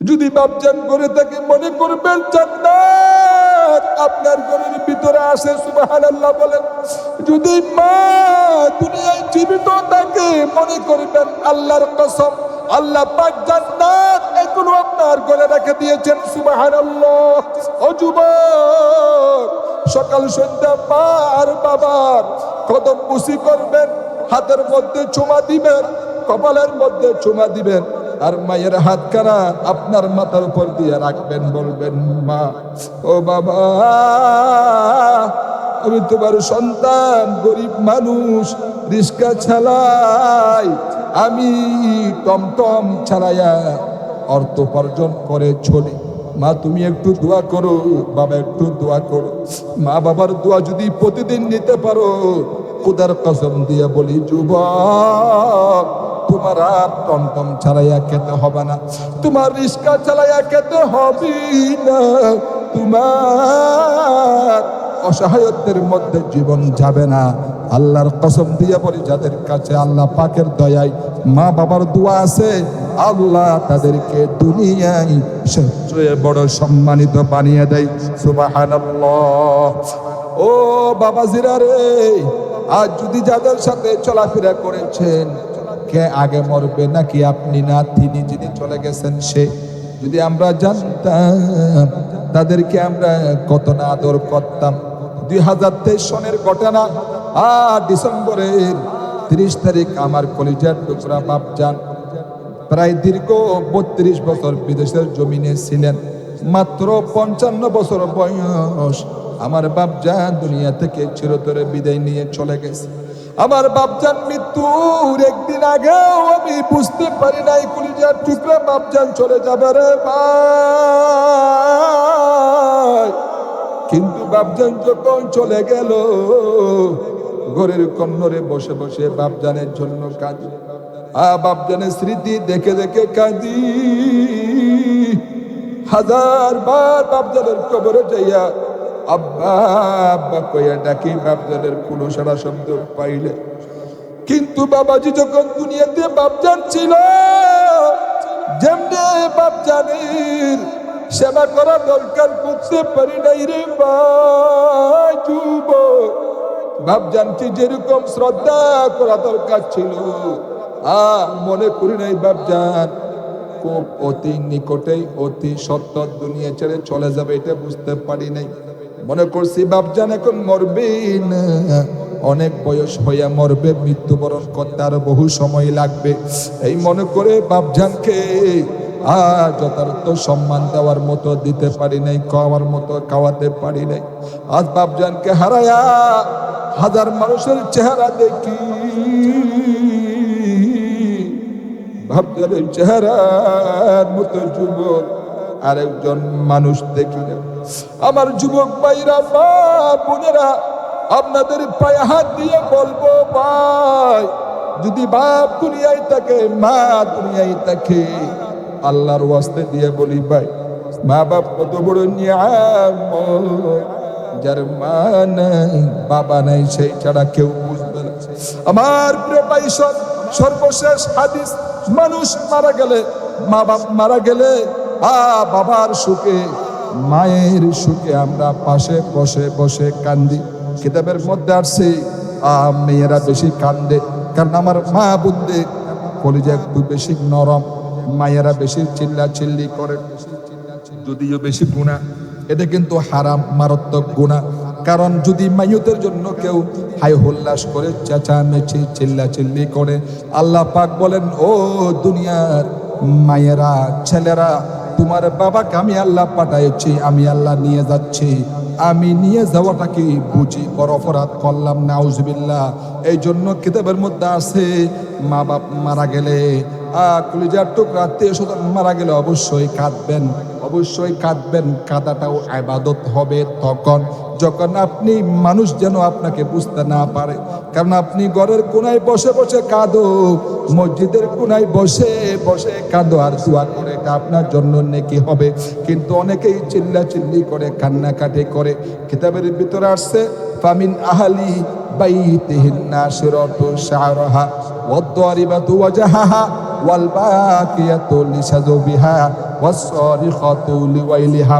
যদি বাপজান করে থাকে মনে করবেন জান্নাত আপনার ঘরের ভিতরে আসে, সুবহানাল্লাহ বলেন। যদি মা দুনিয়ায় জীবিত থাকে মনে করবেন আল্লাহর কসম আল্লাহ পাক জান্নাত এখনো আপনার ঘরে রেখে দিয়েছেন, সুবহানাল্লাহ। ও যুবক, সকাল সন্ধ্যা মা আর বাবার কদম বুসি করবেন, হাতের মধ্যে চুমা দিবেন, কপালের মধ্যে চুমা দিবেন, আর মায়ের হাতখানা আপনার মাথার উপর দিয়ে রাখবেন, বলবেন মা ও বাবা আমি তোমার সন্তান, গরিব মানুষ, রিস্কা চালাই, আমি টমটম চালাইয়া অর্থ উপার্জন করে চলি, মা তুমি একটু দোয়া করো, বাবা একটু দোয়া করো। মা বাবার দোয়া যদি প্রতিদিন নিতে পারো, খোদার কসম দিয়ে বলি যুবক, তোমার আর টমটম চালাইয়া খেতে হবে না, তোমার রিস্কা চালাইয়া খেতে হবে না, তোমার অসহায়ত্বের মধ্যে জীবন যাবে না। আল্লাহর কসম দিয়ে বলি, যাদের কাছে আল্লাহ পাকের দয়ায় মা বাবার দোয়া আছে, আল্লাহ তাদেরকে দুনিয়ায় সবচেয়ে বড় সম্মানিত বানিয়ে দেয়, সুবহানাল্লাহ। ও বাবাজিরা রে, আজ যদি যাদের সাথে চলাফেরা করেছেন, কে আগে মরবে নাকি আপনি না তিনি যিনি চলে গেছেন সে, যদি আমরা জানতাম তাদেরকে আমরা কত না আদর করতাম। 2023 সনের ঘটনা, ডিসেম্বরের 30 তারিখ আমার কলিজার টুকরা বাপজান প্রায় দীর্ঘ 32 বছর বিদেশের জমিনে ছিলেন, মাত্র 55 বছর বয়স আমার বাপজান দুনিয়া থেকে চিরতরে বিদায় নিয়ে চলে গেছে। আমার বাপজান মৃত্যুর একদিন আগেও আমি বুঝতে পারি নাই কলিজার টুকরা বাপজান চলে যাবে রে ভাই। কিন্তু বাপজান যখন চলে গেল, ঘরের কন্নরে বসে বসে বাপজানের জন্য কাঁদি, বাপজানের স্মৃতি দেখে দেখে কাঁদি। হাজার বার বাপজানের কবরে যাইয়া আব্বা আব্বা কইয়া ডাকি, বাপজানের কোনো সারা শব্দ পাইলে। কিন্তু বাবাজি যখন দুনিয়াতে বাপজান ছিল, যেমনে বাপজানের সেবা করা দরকার করতে পারি নাই রে ভাই। যুবক, বাপজানকে যেরকম শ্রদ্ধা করা দরকার ছিল, মনে করি নাই বাপজান খুব অতি নিকটেই অতি সত্য দুনিয়া ছেড়ে চলে যাবে, এটা বুঝতে পারি নাই। মনে করছি বাপজান এখন মরবে না, অনেক বয়স হইয়া মরবে, মৃত্যুবরণ করতে আরো বহু সময় লাগবে, এই মনে করে বাপজানকে যথার্থ সম্মান দেওয়ার মতো দিতে পারি নাই, খাওয়ার মতো খাওয়াতে পারি নাই। আজ বাপজানকে হারায়া হাজার মানুষের চেহারা দেখি, বাপজানের চেহারার মতো যুবক আরেকজন মানুষ দেখি না। আমার যুবক ভাইরা, মা বোনেরা, আপনাদের পায়ে হাত দিয়ে বলবো ভাই, যদি বাপ দুনিয়ায় থাকে, মা দুনিয়ায় থাকে, আল্লাহর ওয়াস্তে দিয়ে বলি ভাই, মা বাপ কত বড় নিয়ামত, যার মা নাই বাবা নাই সেই ছাড়া কেউ বুঝবে না। আমার প্রিয় ভাই, সর্বশেষ হাদিস, মানুষ মারা গেলে, মা বাপ মারা গেলে, বাবার সুখে মায়ের সুখে আমরা পাশে বসে বসে কান্দি। কিতাবের মধ্যে আসছে মেয়েরা বেশি কান্দে, কারণ আমার মা বুদ্ধে কলিজা একটু বেশি নরম, মায়েরা বেশি চিল্লা চিল্লি করে, যদিও বেশি গুনাহ, এটা কিন্তু হারাম, মারাত্মক গুনাহ। কারণ যদি মাইয়তের জন্য কেউ হাই হোল্লাস করে, চেঁচামেচি চিল্লা চিল্লি করে, আল্লাহ পাক বলেন, ও দুনিয়ার মায়েরা, ছেলেরা, তোমার বাবাকে আমি আল্লাহ পাঠাইছি, আমি আল্লাহ নিয়ে যাচ্ছি, আমি নিয়ে যাওয়াটা কি বুঝি বড় অপরাধ করলাম? নাউজুবিল্লাহ। এই জন্য কিতাবের মধ্যে আছে, মা বাপ মারা গেলে, কলিজার টুকরা আত্মীয় স্বজন মারা গেলে অবশ্যই কাঁদবেন, অবশ্যই কাঁদবেন। কাঁদাটাও ইবাদত হবে তখন যখন আপনি মানুষ যেন আপনাকে বুঝতে না পারে। কারণ আপনি ঘরের কোনায় বসে বসে কাঁদো, মসজিদের কোনায় বসে বসে কাঁদো আর দোয়া করে, এটা আপনার জন্য নেকি হবে। কিন্তু অনেকেই চিল্লা চিল্লি করে, কান্নাকাটি করে। কিতাবের ভিতরে আসছে, ফামিন আহলি বাইতিহিন নাশিরাতু শা'রাহা ওয়াদ-দারিবাতু ওয়াজহাহা ওয়াল বাকিয়াতু লিসাযুবিহা ওয়াসসারিখাতু লিওয়াইলিহা।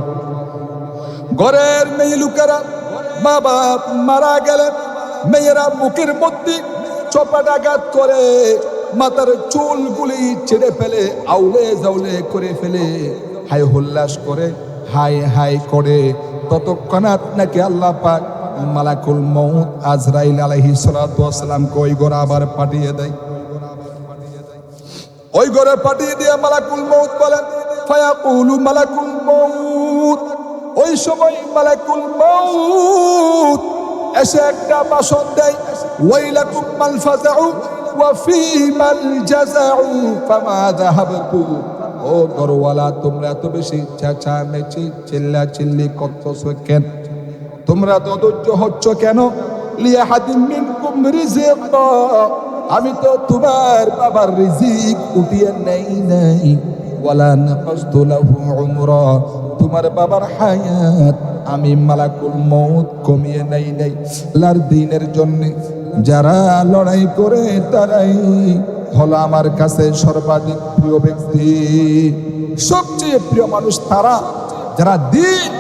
ঘরের মেয়ে লোকেরা বাবা মারা গেলে মেয়েরা মুখের মধ্যে চপাটাঘাত করে, মাথার চুলগুলি ছেড়ে ফেলে, আউলে জাউলে করে ফেলে, হাই হুল্লাস করে, হাই হাই করে। ততক্ষণাৎ নাকি আল্লাহ পাক মালাকুল মউত আজরাইল আলাইহিস সালাতু ওয়াস সালামকে ওই ঘরে আবার পাঠিয়ে দেয়। ওই ঘরে পাঠিয়ে দিয়ে মালাকুল মউত বলেন, ফায়াকুলু মালাকুল মউত, ওই সময় মালাকুল মউত এসে একটা ভাষণ দেয়, ওয়াইলাকুম মাল ফাযাউ ওয়া ফীমাল জাযাউ ফামা যাহাবতু। ও ঘরওয়ালা, তোমরা এত বেশি চেঁচামেচি চিল্লাচিল্লি করতেছো কেন? তোমরা তো অধৈর্য হচ্ছ কেন? লিয়াহাদিম মিনকুম রিজিক, আমি তো তোমার বাবার রিজিক উঠিয়ে নেই নাই। ওয়ালা নাকাসতু লাহু উমরা, তোমার বাবার হায়াত আমি মালাকুল মউত কমিয়ে নেই নাই। আল্লাহর দ্বীনের জন্য যারা লড়াই করে তারাই হলো আমার কাছে সর্বাধিক প্রিয় ব্যক্তি। সবচেয়ে প্রিয় মানুষ তারা যারা দ্বীন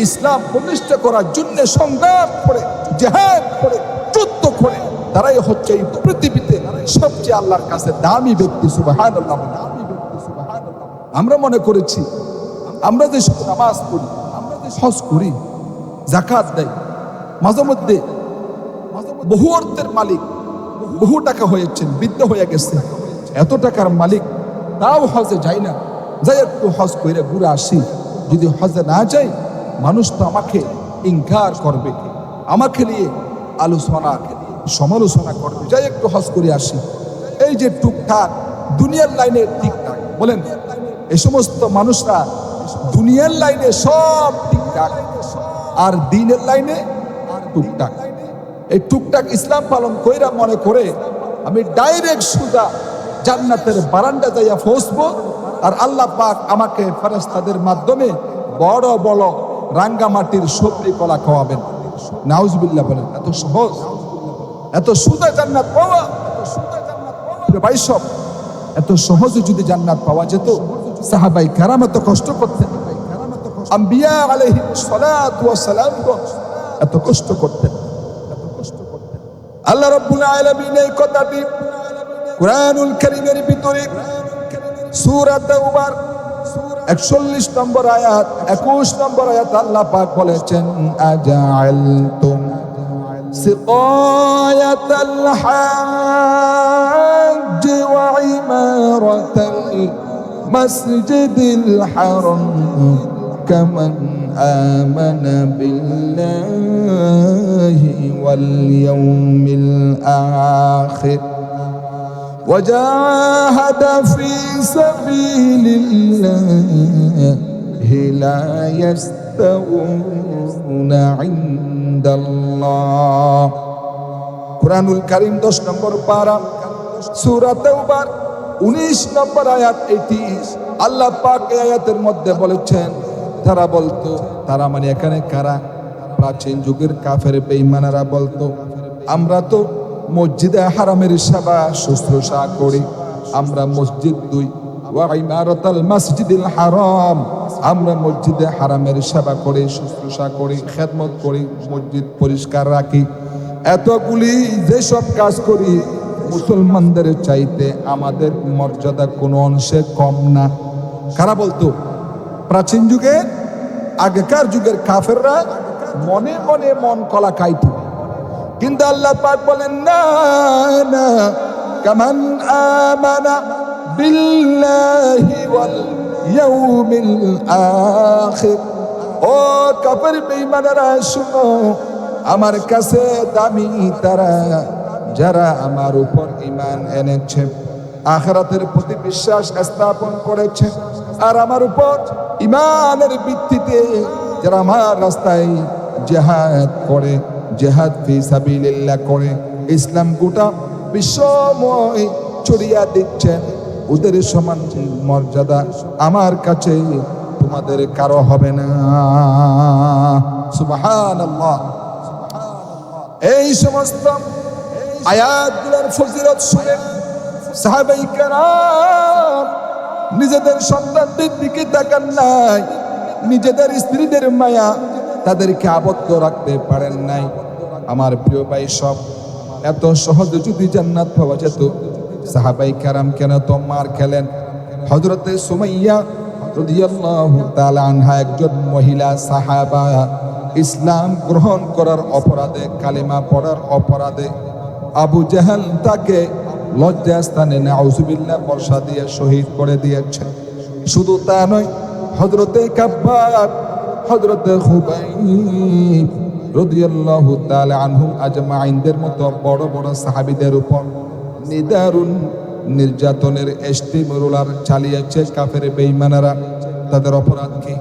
ইসলাম প্রতিষ্ঠা করার জন্য সংগ্রাম করে, জিহাদ করে, যুদ্ধ করে, তারাই হচ্ছে এই পৃথিবীতে সবচেয়ে আল্লাহর কাছে দামি ব্যক্তি। সুবহানাল্লাহ। আমরা মনে করেছি আমরা যে নামাজ পড়ি, আমরা যে হজ করি, যাকাত দেই, মাঝে মধ্যে বহু অর্থের মালিক, বহু টাকা হয়েছেন, বৃদ্ধ হয়ে গেছে, এত টাকার মালিক, তাও হজে যাই না, যাই একটু হজ করে ঘুরে আসি। যদি হজে না যাই, মানুষ তো আমাকে ইনকার করবে, আমাকে নিয়ে আলোচনা সমালোচনা করবে, যাই একটু হজ করে আসি। এই যে টুকটাক দুনিয়ার লাইনে ঠিকঠাক বলেন, এই সমস্ত মানুষরা দুনিয়ার লাইনে সব ঠিকঠাক, আর দ্বীনের লাইনে টুকটাক। এই টুকটাক ইসলাম পালন কইরা মনে করে আমি ডাইরেক্ট সুজা জান্নাতের বারান্দা যাইয়া পৌঁছবো, আর আল্লাহ পাক আমাকে ফেরেশতাদের মাধ্যমে বড় বড় রাঙ্গামাটির সবজি কলা খাওয়াবেন। নাউজুবিল্লাহ বলেন। এত সহজ, এত সুজা জান্নাত পাওয়া, ভাই সব এত সহজে যদি জান্নাত পাওয়া যেত, সাহাবাই কেরাম এত কষ্ট করতেন, আম্বিয়া আলাইহিস সালাতু ওয়াস সালাম এত কষ্ট করতেন। আল্লাহ রাব্বুল আলামিন এই কথাটি কুরআনুল কারীমের ভিতরে সূরা তাওবার 41 নম্বর আয়াত 21 নম্বর আয়াত আল্লাহ পাক বলেছেন, আজআলতুম সিকায়াতাল হাজ্জ ওয়া ইমারাতাল মাসজিদিল হারাম কামান আমানা বিল্লাহি ওয়াল ইয়াউমিল আখির وجاهد في سبيل الله لا يستوون عند الله। কুরআনুল কারীম 10 নম্বর পারা সূরা তাওবার 19 নম্বর আয়াত। এটি আল্লাহ পাক এই আয়াতের মধ্যে বলেছেন, তারা বলতো, তারা মানে এখানে কারা? প্রাচীন যুগের কাফের বেঈমানেরা বলতো, আমরা তো মসজিদে হারামের সেবা শুশ্রূষা করি, আমরা মসজিদ দুই, ওয়া ইমারাতাল মাসজিদিল হারাম, আমরা মসজিদে হারামের সেবা করি, শুশ্রূষা করি, খেদমত করি, মসজিদ পরিষ্কার রাখি। এতগুলি যেসব কাজ করি, মুসলমানদের চাইতে আমাদের মর্যাদা কোনো অংশে কম না। কারা বলতো? প্রাচীন যুগের আগেকার যুগের কাফেররা মনে মনে মন কলা খাইতো। কিন্তু আল্লাহ পাক বলেন, না না, কামান আমানা বিল্লাহি ওয়াল ইয়াউমিল আখির। ও কাফের বেঈমানেরা শুনো, আমার কাছে দামি তারা যারা আমার উপর ঈমান এনেছে, আখিরাতের প্রতি বিশ্বাস স্থাপন করেছে, আর আমার উপর ঈমানের ভিত্তিতে যারা আমার রাস্তায় জিহাদ করে, জিহাদ ফি সাবিলিল্লাহ করে, ইসলাম গোটা বিশ্বময় ছড়িয়ে দিচ্ছেন, ওদের সমান মর্যাদা আমার কাছে তোমাদের কারো হবে না। সুবহানাল্লাহ। এই সমস্ত আয়াতগুলোর ফজিলত শুনে সাহাবায়ে কেরাম নিজেদের সন্তানদের দিকে তাকান নাই, নিজেদের স্ত্রীদের মায়া তাদেরকে আবদ্ধ রাখতে পারেন নাই। আমার প্রিয় ভাই, সব এত সহজে যদি জান্নাত পাওয়া যেত, সাহাবাই কেরাম কেন তো মার খেলেন? হযরতে সুমাইয়া রাদিয়াল্লাহু তাআলা আনহা একজন মহিলা সাহাবা, ইসলাম গ্রহণ করার অপরাধে, কালেমা পড়ার অপরাধে আবু জাহাল তাকে লজ্জাস্থানে নাউজুবিল্লাহ বর্ষা দিয়ে শহীদ করে দিয়েছে। শুধু তা নয়, হযরতে কাব্বাব, হযরতে খুবাইব রাদিয়াল্লাহু তাআলা আনহুম আজমাইনদের মতো বড় বড় সাহাবীদের উপর নিদারুন নির্যাতনের স্টিমরোলার চালিয়েছে কাফের বেঈমানেরা। তাদের অপরাধ কি?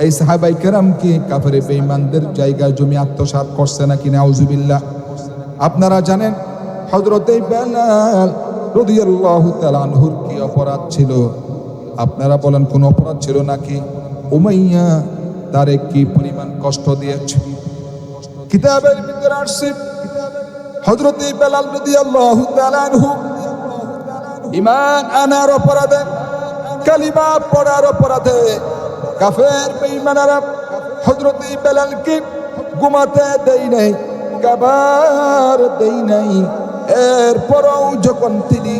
এই সাহাবাই কেরাম কি কাফের বেঈমানদের জায়গা জমি আত্মসাৎ করছে নাকি? নাউজুবিল্লাহ। আপনারা জানেন হযরতে বেলাল রাদিয়াল্লাহু তাআলা আনহুর কি অপরাধ ছিল? আপনারা বলেন কোন অপরাধ ছিল নাকি? উমাইয়া তারে কি পরিমাণ কষ্ট দিয়েছে? কিতাবের ভিতরে আসছে হযরতে বেলাল রাদিয়াল্লাহু তাআলা আনহু ঈমান আনার অপরাধে, কালিমা পড়ার অপরাধে কাফের বেঈমানেরা হযরতে বেলালকে ঘুমাতে দেয় নাই, খাবার দেয় নাই। এরপরও যখন তিনি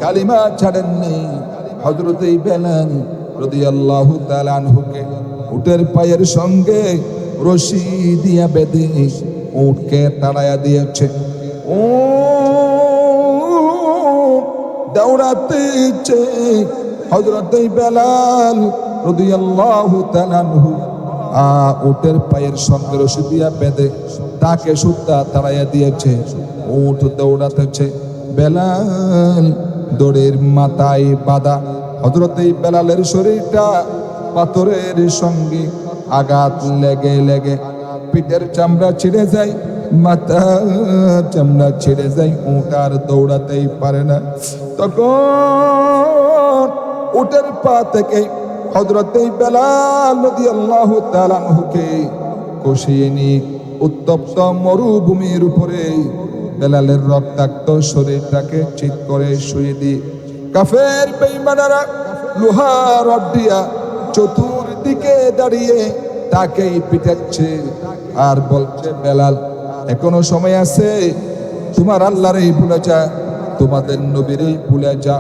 কালিমা ছাড়েননি, হযরতে বেলাল রাদিয়াল্লাহু তাআলা আনহুকে উটের পায়ের সঙ্গে রশি দিয়া বেঁধে উটকে তাড়াইয়া দিয়েছে। ও দৌড়াতেছে, হযরতে বেলাল রাদিয়াল্লাহু তাআলা আনহু উটের পায়ের সঙ্গে রশি দিয়া বেঁধে তাকে সুদ্ধা তাড়াইয়া দিয়েছে। উট দৌড়াতেছে, বেলাল দড়ির মাথায় বাঁধা। হযরতে বেলালের শরীরটা পাথরের সঙ্গে আঘাত লেগে লেগে পিঠের চামড়া ছিঁড়ে যায়, মাথার চামড়া ছিঁড়ে যায়। উট আর দৌড়াতেই পারে না। তখন উটের পা থেকে হযরতে বেলাল রাদিয়াল্লাহু তাআলা আনহুকে কষিয়ে নিয়ে উত্তপ্ত মরুভূমির উপরে বেলালের রক্তাক্ত শরীরটাকে চিৎ করে শুয়ে দিয়ে কাফের বেঈমানেরা লোহা রড দিয়া চতুর্দিকে দাঁড়িয়ে তাকেই পিটাচ্ছে আর বলছে, বেলাল এখনো সময় আছে, তোমার আল্লাহরই ভুলে যা, তোমাদের নবীরই ভুলে যা,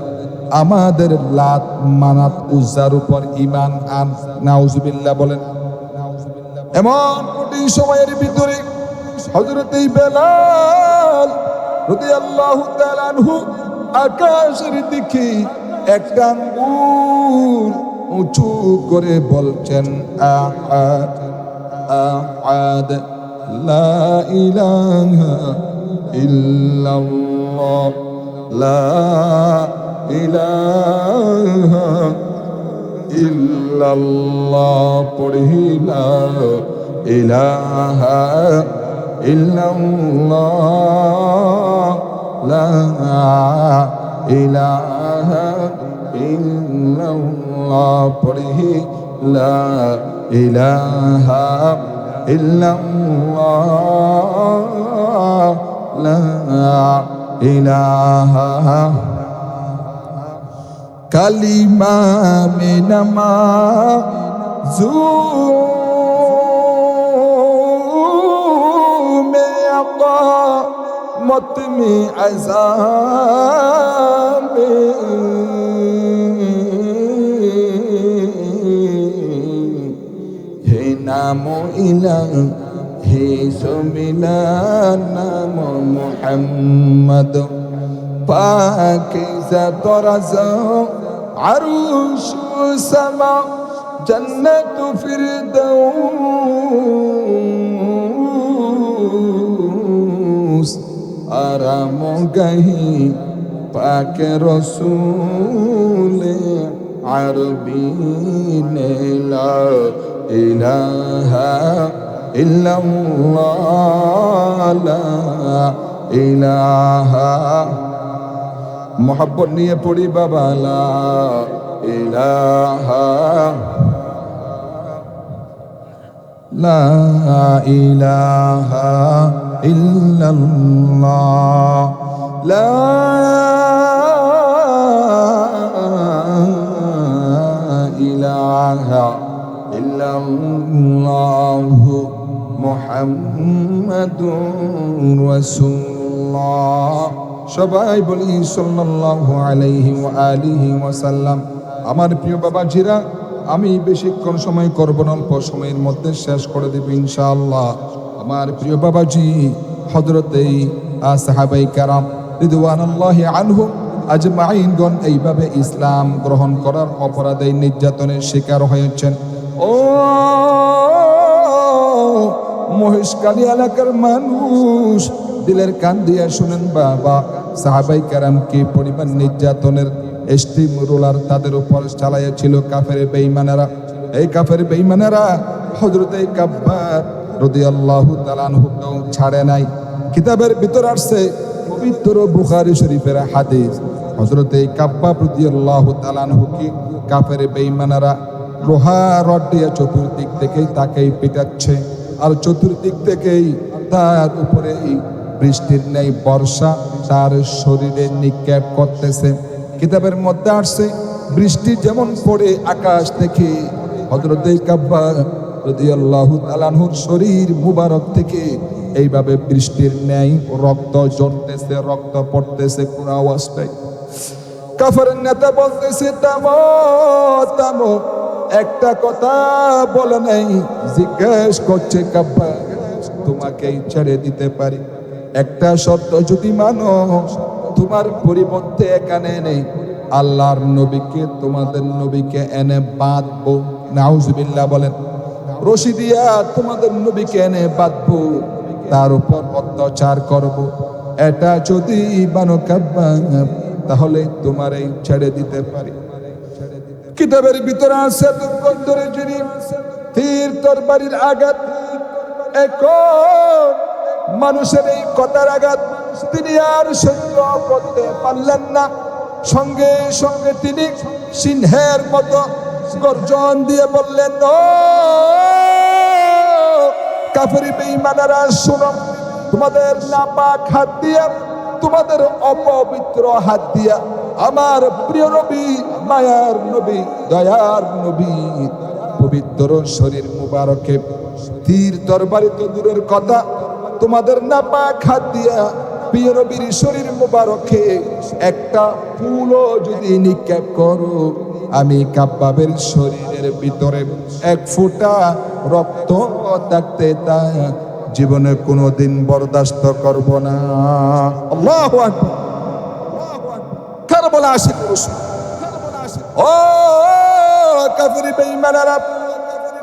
আমাদের লাত মানাত উজ্জার উপর ঈমান আন। নাউজুবিল্লাহ বলেন। এমন কঠিন সময়ের ভিতরে হযরতে বেলাল রাদিয়াল্লাহু তাআলা আনহু আকাশের দিকে একটা আঙ্গুল উঁচু করে বলছেন, আহাদ আহাদ লা ইলাহা ইল্লাল্লাহ লা ইলাহা ইল্লাল্লাহ। পড়ি লা ইলাহা ইল্লাল্লাহ লা ইলাহা ইল্লাল্লাহ। পড়ি লা ইলাহা ইল্লাল্লাহ লা ইলাহা। কালিমা মে নামাজু মে আকামত মে আযাব হে নাম ইলাহ হে সুমিলা নাম মুহাম্মদ পাকিজা তরাজা আরশ সামা জন্নত ফিরদৌস আরাম গাহি পাক রসূল আরবি নে লা ইলাহা ইল্লাল্লাহ লা ইলাহা। মোহাব্বত নিয়ে পড়ি বাবা, লা ইলাহা লা ইলাহা ইল্লাল্লাহ লা ইলাহা ইল্লাল্লাহু মুহাম্মাদুর রাসূলুল্লাহ। সবাই বলি সাল্লাল্লাহু আলাইহি ওয়া আলিহি ওয়াসাল্লাম। আমার প্রিয় বাবাজিরা, আমি বেশিক্ষণ সময় করব না, অল্প সময়ের মধ্যে শেষ করে দেব ইনশাআল্লাহ। আমার প্রিয় বাবাজি, হযরতে সাহাবায়ে কেরাম রিদওয়ানুল্লাহি আনহুম আজমাইনগণ এইভাবে ইসলাম গ্রহণ করার অপরাধে নির্যাতনের শিকার হয়েছেন। ও মহেশখালী এলাকার মানুষ, দিলের কান দিয়ে শুনেন বাবা, সাহাবায়ে কেরাম কি পরিমাণ নির্যাতনের স্টিম রোলার তাদের উপর চালাইয়াছিল কাফের বেঈমানেরা। এই কাফের বেঈমানেরা হযরতে কাব্বার রাদিয়াল্লাহু তাআলা আনহুকেও ছাড়ে নাই। কিতাবের ভিতর আসছে, পবিত্র বুখারী শরীফের হাদিস, হযরতে কাব্বাব রাদিয়াল্লাহু তাআলা আনহুকে কাফের বেঈমানেরা লোহা রড দিয়ে চতুর্দিক থেকেই তাকেই পিটাচ্ছে, আর চতুর্দিক থেকেই তার উপরে বৃষ্টির ন্যায় বর্ষা তার শরীরে নিক্ষেপ করতেছে। কিতাবের মধ্যে আসছে, বৃষ্টি যেমন পড়ে আকাশ থেকে, হযরতে কাব্বাব রাদিয়াল্লাহু তাআলা আনহুর শরীর মুবারক থেকে এইভাবে বৃষ্টির ন্যায় রক্ত ঝরতেছে, রক্ত পড়তেছে কোন আওয়াজ নাই। কাফেরের নেতা বলতেছে, থামো থামো, একটা কথা বলে নাই। জিজ্ঞেস করছে, কাব্বাব তোমাকেই ছেড়ে দিতে পারি, একটা শর্ত যদি মানো, তোমার পরিবর্তে এখানে নেই আল্লাহর নবীকে, তোমাদের নবীকে এনে বাঁধবো। নাউজুবিল্লাহ বলেন। রশি দিয়া তোমাদের নবীকে এনে বাঁধবো, তার উপর অত্যাচার করব। এটা যদি মানো কাব্বাব, তাহলে তোমারই ছেড়ে দিতে পারি। কিতাবের ভিতরে আছে, দুর্গন্ধরে যিনি তীর তরবারির আঘাত, এখন মানুষের এই কথার আঘাত তিনি আর সহ্য করতে পারলেন না। সঙ্গে সঙ্গে তিনি সিংহের মতো গর্জন দিয়ে বললেন, ও কাফের বেঈমানেরা শোনো, তোমাদের নাপাক হাত দিয়া, তোমাদের অপবিত্র হাত দিয়া আমার প্রিয় নবী, মায়ার নবী, দয়ার নবী পবিত্র শরীর মুবারকে তীর তরবারি তো দূরের কথা, তোমাদের নাপাক হাত দিয়া প্রিয় নবীর শরীর মুবারকে একটা ফুলও যদি নিক্ষেপ করো, আমি কাব্বাবের শরীরের ভিতরে এক ফোঁটা রক্ত থাকতে তা জীবনে কোনোদিন বরদাস্ত করব না। আল্লাহু আকবার। কারবালা আসে পুরুষ, ও কাফের বেঈমানেরা,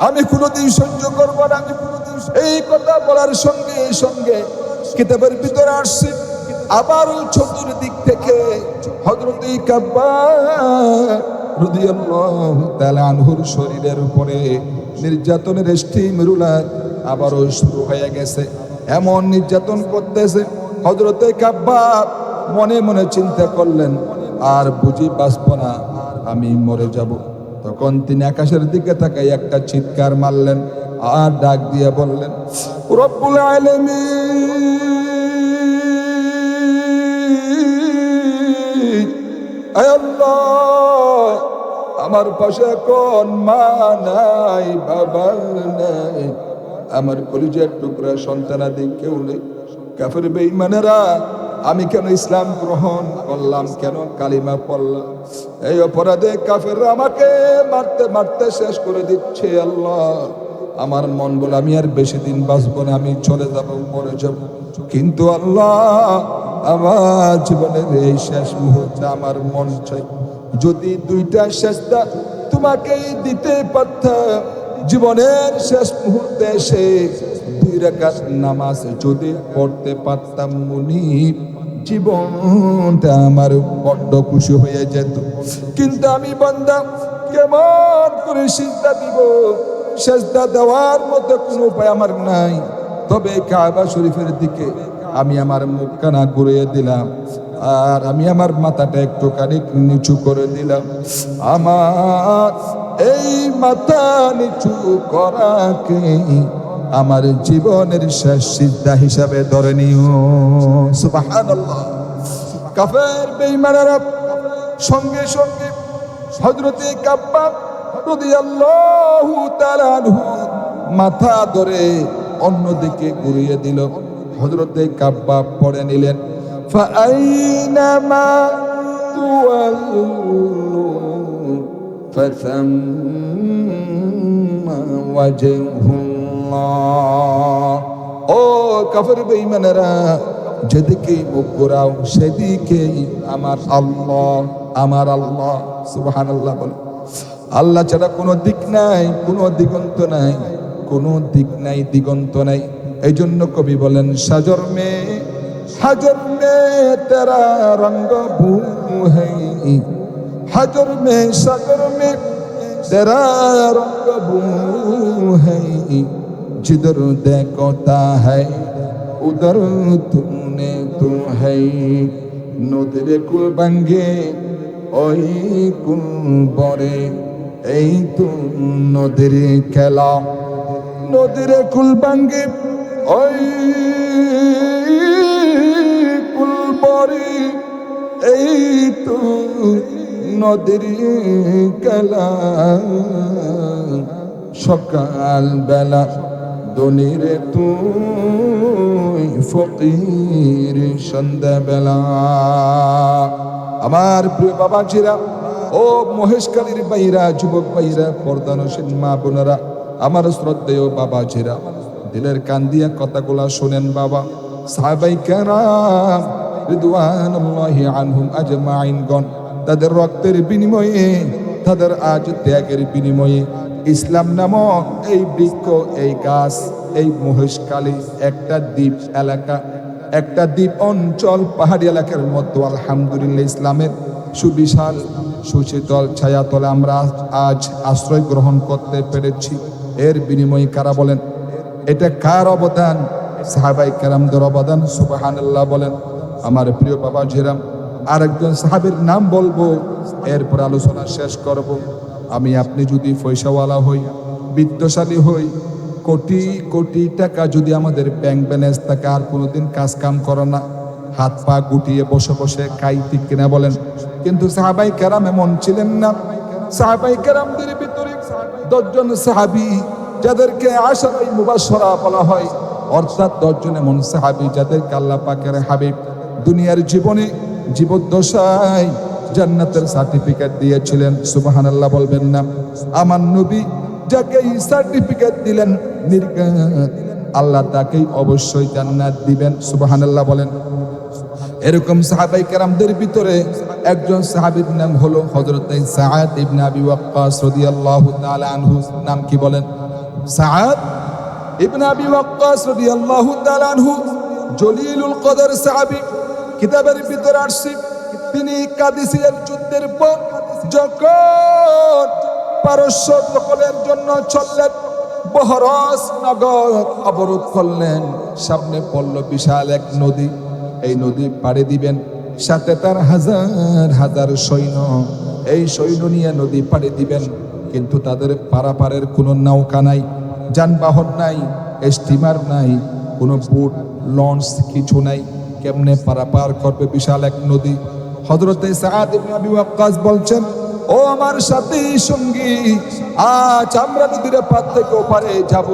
আমি কোনোদিন সহ্য করব না। এই কথা বলার সঙ্গে সঙ্গে কিতাবের ভিতরে আসছে, আবার চতুর্দিক থেকে হযরতে কাব্বাব রাদিয়াল্লাহু তাআলা আনহুর শরীরের উপরে নির্যাতনের স্টিম রুলার আবারও শুরু হয়ে গেছে। এমন নির্যাতন করতেছে, হযরতে কাব্বাব মনে মনে চিন্তা করলেন, আর বুঝি বাঁচব না, আমি মরে যাব। তখন তিনি আকাশের দিকে তাকাই একটা চিৎকার মারলেন, আর ডাক দিয়ে বললেন, রব্বুল আলামিন, আয় আল্লাহ, আমার পাশে কোন মা নাই, বাবা নাই, আমার কলিজার টুকরা সন্তানাদি কেউ নেই। কাফের বেঈমানেরা আমি কেন ইসলাম গ্রহণ করলাম, কেন কালিমা পড়লাম, এই অপরাধে কাফেররা আমাকে মারতে মারতে শেষ করে দিচ্ছে। আল্লাহ, আমার মন বলে আমি আর বেশি দিন বাঁচব না, আমি চলে যাব, মরে যাব। কিন্তু আল্লাহ, আমার জীবনের এই শেষ মুহূর্তে আমার মন চাই যদি দুইটা সেজদা তোমাকেই দিতে পারতাম, জীবনের শেষ মুহূর্তে এসে 2 রাকাত নামাজ যদি পড়তে পারতাম, মুনিব জীবনটা আমার বড্ড খুশি হয়ে যেত। কিন্তু আমি বান্দা, কেমন করে সিজদা দিব? সিজদা দেওয়ার মতো কোনো উপায় আমার নাই। তবে কাবা শরীফের দিকে আমি আমার মুখখানা ঘুরিয়ে দিলাম, আর আমি আমার মাথাটা একটুখানি নিচু করে দিলাম। আমার এই মাথা নিচু করাকে আমার জীবনের শেষ সিজদা হিসাবে ধরে নিও। সুবহানাল্লাহ। কাফের বেঈমানেরা সঙ্গে সঙ্গে হযরতে কাব্বাব রাদিয়াল্লাহু তাআলা আনহু মাথা ধরে অন্যদিকে ঘুরিয়ে দিল। হযরতে কাব্বাব পড়ে নিলেন, ফাআইনামা তুওয়াল্লু ফাসাম্মা ওয়াজহুল্লাহ। ও কাফের বেঈমানেরা, যেদিকে মুখ ঘোরাও সেদিকেই আমার আল্লাহ, আমার আল্লাহ। সুবহানাল্লাহ বলে। আল্লাহ ছাড়া কোনো দিক নাই, কোনো দিগন্ত নাই, কোনো দিক নাই, দিগন্ত নাই। এই জন্য কবি বলেন, সাজর মে হাজর মে তেরা রঙ্গ ভূ হ্যায়, হাজর মে সাজর মে তেরা রঙ্গ ভূ হ্যায়, जिधर देखता है उधर तूने तू है। নদীর কুল ভাঙ্গে ওই কুল বরে, এই তো নদীর খেলা। নদীর কুল ভাঙ্গে ওই কুল বরে, এই তো নদীর খেলা। সকাল বেলা দনিরে তুই ফকির সন্ধ্যাবেলা। আমার প্রিয় বাবাজিরা, ও মহেশকালীর বাইরা, যুবক বাইরা, পর্দানসীন মা বোনেরা, আমার শ্রদ্ধেয় বাবাজিরা, দিলের কান দিয়া কথাগুলা শোনেন বাবা। সাহাবায়ে কেরাম রিদওয়ানুল্লাহি আনহুম আজমাইনগণ তাদের রক্তের বিনিময়ে, তাদের আজ ত্যাগের বিনিময়ে ইসলাম নামক এই বৃক্ষ, এই গাছ, এই মহেশখালী একটা দ্বীপ এলাকা, একটা দ্বীপ অঞ্চল, পাহাড়ি এলাকার মধ্যে আলহামদুলিল্লাহ ইসলামের সুবিশাল সুশীতল ছায়াতলে আমরা আজ আশ্রয় গ্রহণ করতে পেরেছি। এর বিনিময়ে কারা বলেন? এটা কার অবদান? সাহাবায়ে কেরামদের অবদান। সুবহানাল্লাহ বলেন। আমার প্রিয় বাবা জিরাম, আরেকজন সাহাবীর নাম বলবো, এরপর আলোচনা শেষ করব। আমি আপনি যদি পয়সাওয়ালা হই, বিত্তশালী হই, কোটি কোটি টাকা যদি আমাদের ব্যাংক ব্যালেন্স থাকে, আর কোনোদিন কাজ কাম করে না, হাত পা গুটিয়ে বসে বসে খাই, ঠিক কিনা বলেন? কিন্তু সাহাবায়ে কেরাম এমন ছিলেন না। সাহাবায়ে কেরামদের ভিতরে 10 জন সাহাবী যাদেরকে আশারায়ে মুবাশশারা বলা হয়, অর্থাৎ 10 জন এমন সাহাবী যাদেরকে আল্লাহ পাকের হাবিব দুনিয়ার জীবনে জীবদ্দশায় জান্নাতের সার্টিফিকেট দিয়েছিলেন। সুবহানাল্লাহ বলবেন না? আমার নবী যাকে এই সার্টিফিকেট দিলেন নির্ঘাত, আল্লাহ তাকেই অবশ্যই জান্নাত দিবেন। সুবহানাল্লাহ বলেন। এরকম সাহাবায়ে কেরামদের ভিতরে একজন সাহাবীর নাম হলো হযরত সাআদ ইবনে আবি ওয়াক্কাস রাদিয়াল্লাহু তাআলা আনহু। নাম কি বলেন? সাআদ ইবনে আবি ওয়াক্কাস রাদিয়াল্লাহু তাআলা আনহু জলিলুল কদর সাহাবী। কিতাবের ভিতরে আসছে, তিনি কাদিসিয়ার যুদ্ধের পর যখন পারস্য দখলের জন্য চললেন, বহরস নগর অবরোধ করলেন, সামনে পড়ল বিশাল এক নদী। এই নদী পাড়ি দিবেন, সাথে তার হাজার হাজার সৈন্য। এই সৈন্য নিয়ে নদী পাড়ি দিবেন, কিন্তু তাদের পারাপারের কোনো নৌকা নাই, যানবাহন নাই, স্টিমার নাই, কোনো বোট লঞ্চ কিছু নাই। কেমনে পারাপার করবে বিশাল এক নদী? হযরতে সাআদ ইবনে আবি ওয়াক্কাস বলছেন, ও আমার সাথী সঙ্গী, আজ আমরা নদীর পার থেকে ওপারে যাব।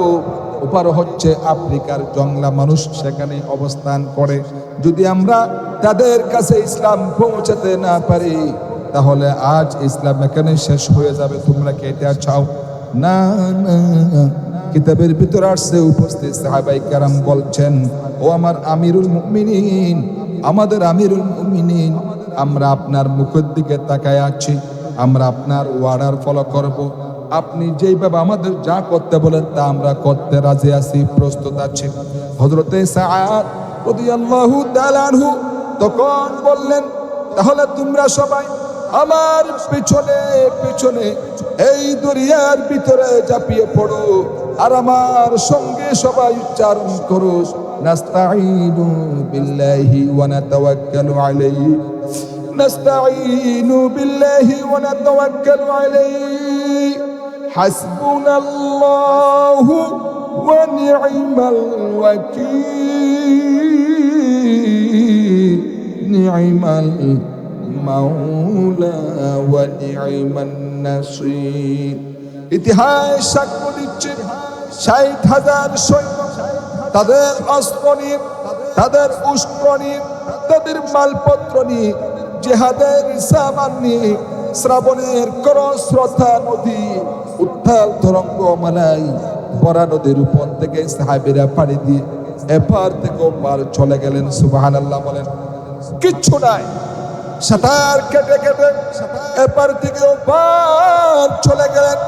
ওপার হচ্ছে আফ্রিকার জংলা মানুষ সেখানে অবস্থান করে। যদি আমরা তাদের কাছে ইসলাম পৌঁছাতে না পারি, তাহলে আজ ইসলাম এখানে শেষ হয়ে যাবে। তোমরা কি এটা চাও? না না। কিতাবের ভিতর আসছে, উপস্থিত সাহাবায়ে কেরাম বলছেন, ও আমার আমিরুল মুমিনিন, আমাদের আমিরুল মুমিনিন, আমরা আপনার মুখের দিকে তাকায় আছি, আমরা আপনার ওয়ার্ডার ফলো করব। আপনি যেইভাবে আমাদের যা করতে বলেন তা আমরা করতে রাজি আছি, প্রস্তুত আছি। হযরতে সাআদ রাদিয়াল্লাহু তাআলা আনহু তখন বললেন, তাহলে তোমরা সবাই আমার পিছনে পিছনে এই দরিয়ার ভিতরে ঝাঁপিয়ে পড়ো, আর আমার সঙ্গে সবাই উচ্চারণ করো, নাস্তাঈনু বিল্লাহি ওয়া নাতাওয়াক্কালু আলাইহি, নাস্তাঈনু বিল্লাহি ওয়া নাতাওয়াক্কালু আলাইহি, হাসবুনাল্লাহু ওয়া নি'মাল ওয়াকিল, নি'মাল মাওলা ওয়া নি'মান নাসীর। ইতিহাস সাক্ষ্য দিচ্ছে ৬০,০০০ সৈন্য তাদের অস্ত্র নিয়ে, তাদের উষ্ট্র নিয়ে, তাদের মালপত্র নিয়ে, জিহাদের সামান নিয়ে শ্রাবণের খরস্রোতা নদী উত্তাল তরঙ্গমালাই বরা নদীর উপর থেকে সাহাবীরা পাড়ি দিয়ে এপার থেকে ওপার চলে গেলেন। সুবহানাল্লাহ বলেন। কিচ্ছু নাই, সাঁতার কেটে কেটে এপার থেকে ওপার চলে গেলেন।